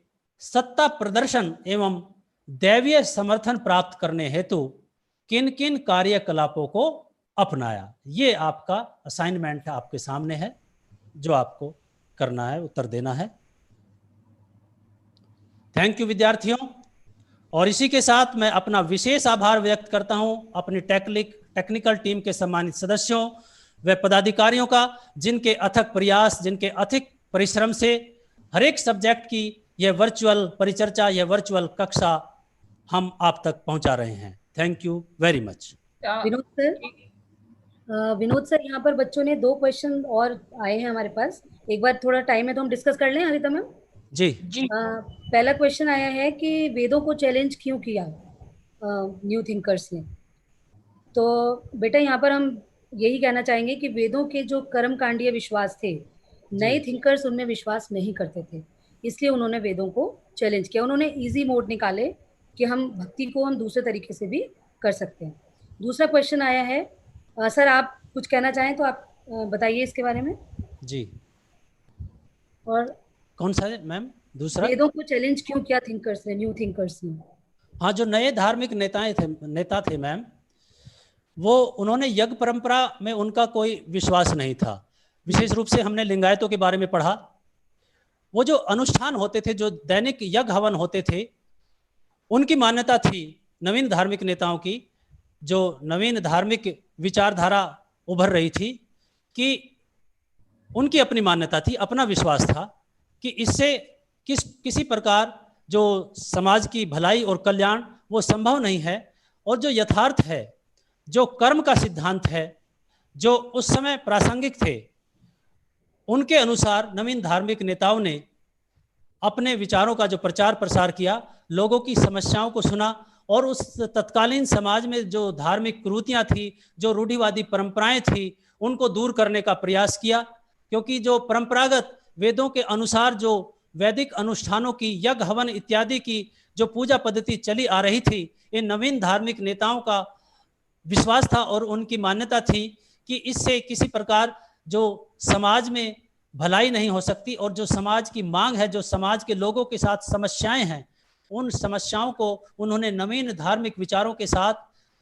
S1: सत्ता प्रदर्शन एवं दैवीय समर्थन प्राप्त करने हेतु किन किन कार्यकलापों को अपनाया। ये आपका असाइनमेंट आपके सामने है जो आपको करना है, उत्तर देना है। थैंक यू विद्यार्थियों। और इसी के साथ मैं अपना विशेष आभार व्यक्त करता हूं अपनी टेक्निकल टीम के सम्मानित सदस्यों व पदाधिकारियों का, जिनके अथक प्रयास, जिनके अधिक परिश्रम से हर एक सब्जेक्ट की यह वर्चुअल परिचर्चा, यह वर्चुअल कक्षा हम आप तक पहुंचा रहे हैं। Thank you very much.
S3: Vinod sir, यहाँ पर बच्चों ने 2 क्वेश्चन और आए हैं हमारे पास। एक बार थोड़ा टाइम है तो हम डिस्कस कर लें हरिता मैम।
S1: जी
S2: जी।
S3: पहला क्वेश्चन आया है कि वेदों को चैलेंज क्यों किया न्यू थिंकर्स ने। तो बेटा यहाँ पर हम यही कहना चाहेंगे कि वेदों के जो कर्मकांडीय विश्वास थे, नए थिंकर्स उनमें विश्वास नहीं करते थे, इसलिए उन्होंने वेदों को चैलेंज किया। उन्होंने इजी मोड निकाले कि हम भक्ति को हम दूसरे तरीके से भी कर सकते हैं। दूसरा क्वेश्चन आया है, सर आप कुछ कहना चाहें तो आप बताइए इसके बारे में।
S1: जी।
S3: और
S1: कौन सा है मैम दूसरा?
S3: वेदों को चैलेंज क्यों किया थिंकर्स ने, न्यू थिंकर्स ने?
S1: हाँ, जो नए धार्मिक नेता थे मैम, वो उन्होंने यज्ञ परंपरा में उनका कोई विश्वास नहीं था। विशेष रूप से हमने लिंगायतों के बारे में पढ़ा। वो जो अनुष्ठान होते थे, जो दैनिक यज्ञ हवन होते थे, उनकी मान्यता थी नवीन धार्मिक नेताओं की, जो नवीन धार्मिक विचारधारा उभर रही थी, कि उनकी अपनी मान्यता थी, अपना विश्वास था कि इससे किसी प्रकार जो समाज की भलाई और कल्याण वो संभव नहीं है। और जो यथार्थ है, जो कर्म का सिद्धांत है, जो उस समय प्रासंगिक थे, उनके अनुसार नवीन धार्मिक नेताओं ने अपने विचारों का जो प्रचार प्रसार किया, लोगों की समस्याओं को सुना और उस तत्कालीन समाज में जो धार्मिक कुरीतियां थी, जो रूढ़िवादी परंपराएं थी, उनको दूर करने का प्रयास किया। क्योंकि जो परंपरागत वेदों के अनुसार जो वैदिक अनुष्ठानों की, यज्ञ हवन इत्यादि की जो पूजा पद्धति चली आ रही थी, इन नवीन धार्मिक नेताओं का विश्वास था और उनकी मान्यता थी कि इससे किसी प्रकार जो समाज में भलाई नहीं हो सकती, और जो समाज की मांग है, जो समाज के लोगों के साथ समस्याएं हैं, उन समस्याओं को उन्होंने नवीन धार्मिक विचारों के साथ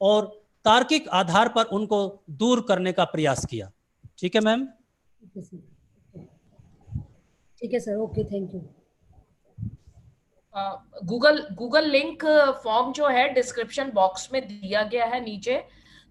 S1: और तार्किक आधार पर उनको दूर करने का प्रयास किया। ठीक है मैम?
S3: ठीक है sir, okay, thank you.
S2: Google link form जो है डिस्क्रिप्शन बॉक्स में दिया गया है नीचे।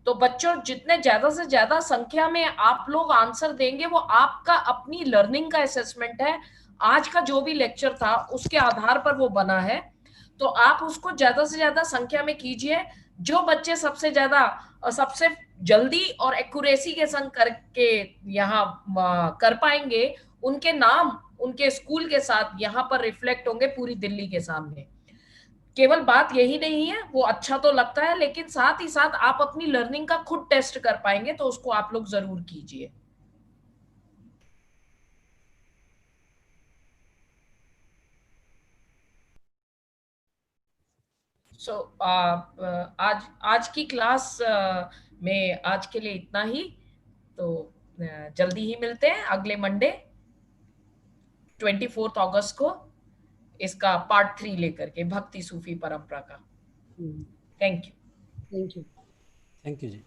S2: तो बच्चों, जितने ज्यादा से ज्यादा संख्या में आप लोग आंसर देंगे, वो आपका अपनी लर्निंग का असेसमेंट है। आज का जो भी लेक्चर था उसके आधार पर वो बना है, तो आप उसको ज्यादा से ज्यादा संख्या में कीजिए। जो बच्चे सबसे ज्यादा और सबसे जल्दी और एक्यूरेसी के संग करके यहाँ कर पाएंगे, उनके नाम उनके स्कूल के साथ यहाँ पर रिफ्लेक्ट होंगे पूरी दिल्ली के सामने। केवल बात यही नहीं है, वो अच्छा तो लगता है, लेकिन साथ ही साथ आप अपनी लर्निंग का खुद टेस्ट कर पाएंगे, तो उसको आप लोग जरूर कीजिए। सो आज की क्लास में आज के लिए इतना ही। तो जल्दी ही मिलते हैं अगले मंडे 24 अगस्त को, इसका पार्ट 3 लेकर के, भक्ति सूफी परंपरा का। Thank you.
S3: Thank you.
S1: Thank you ji.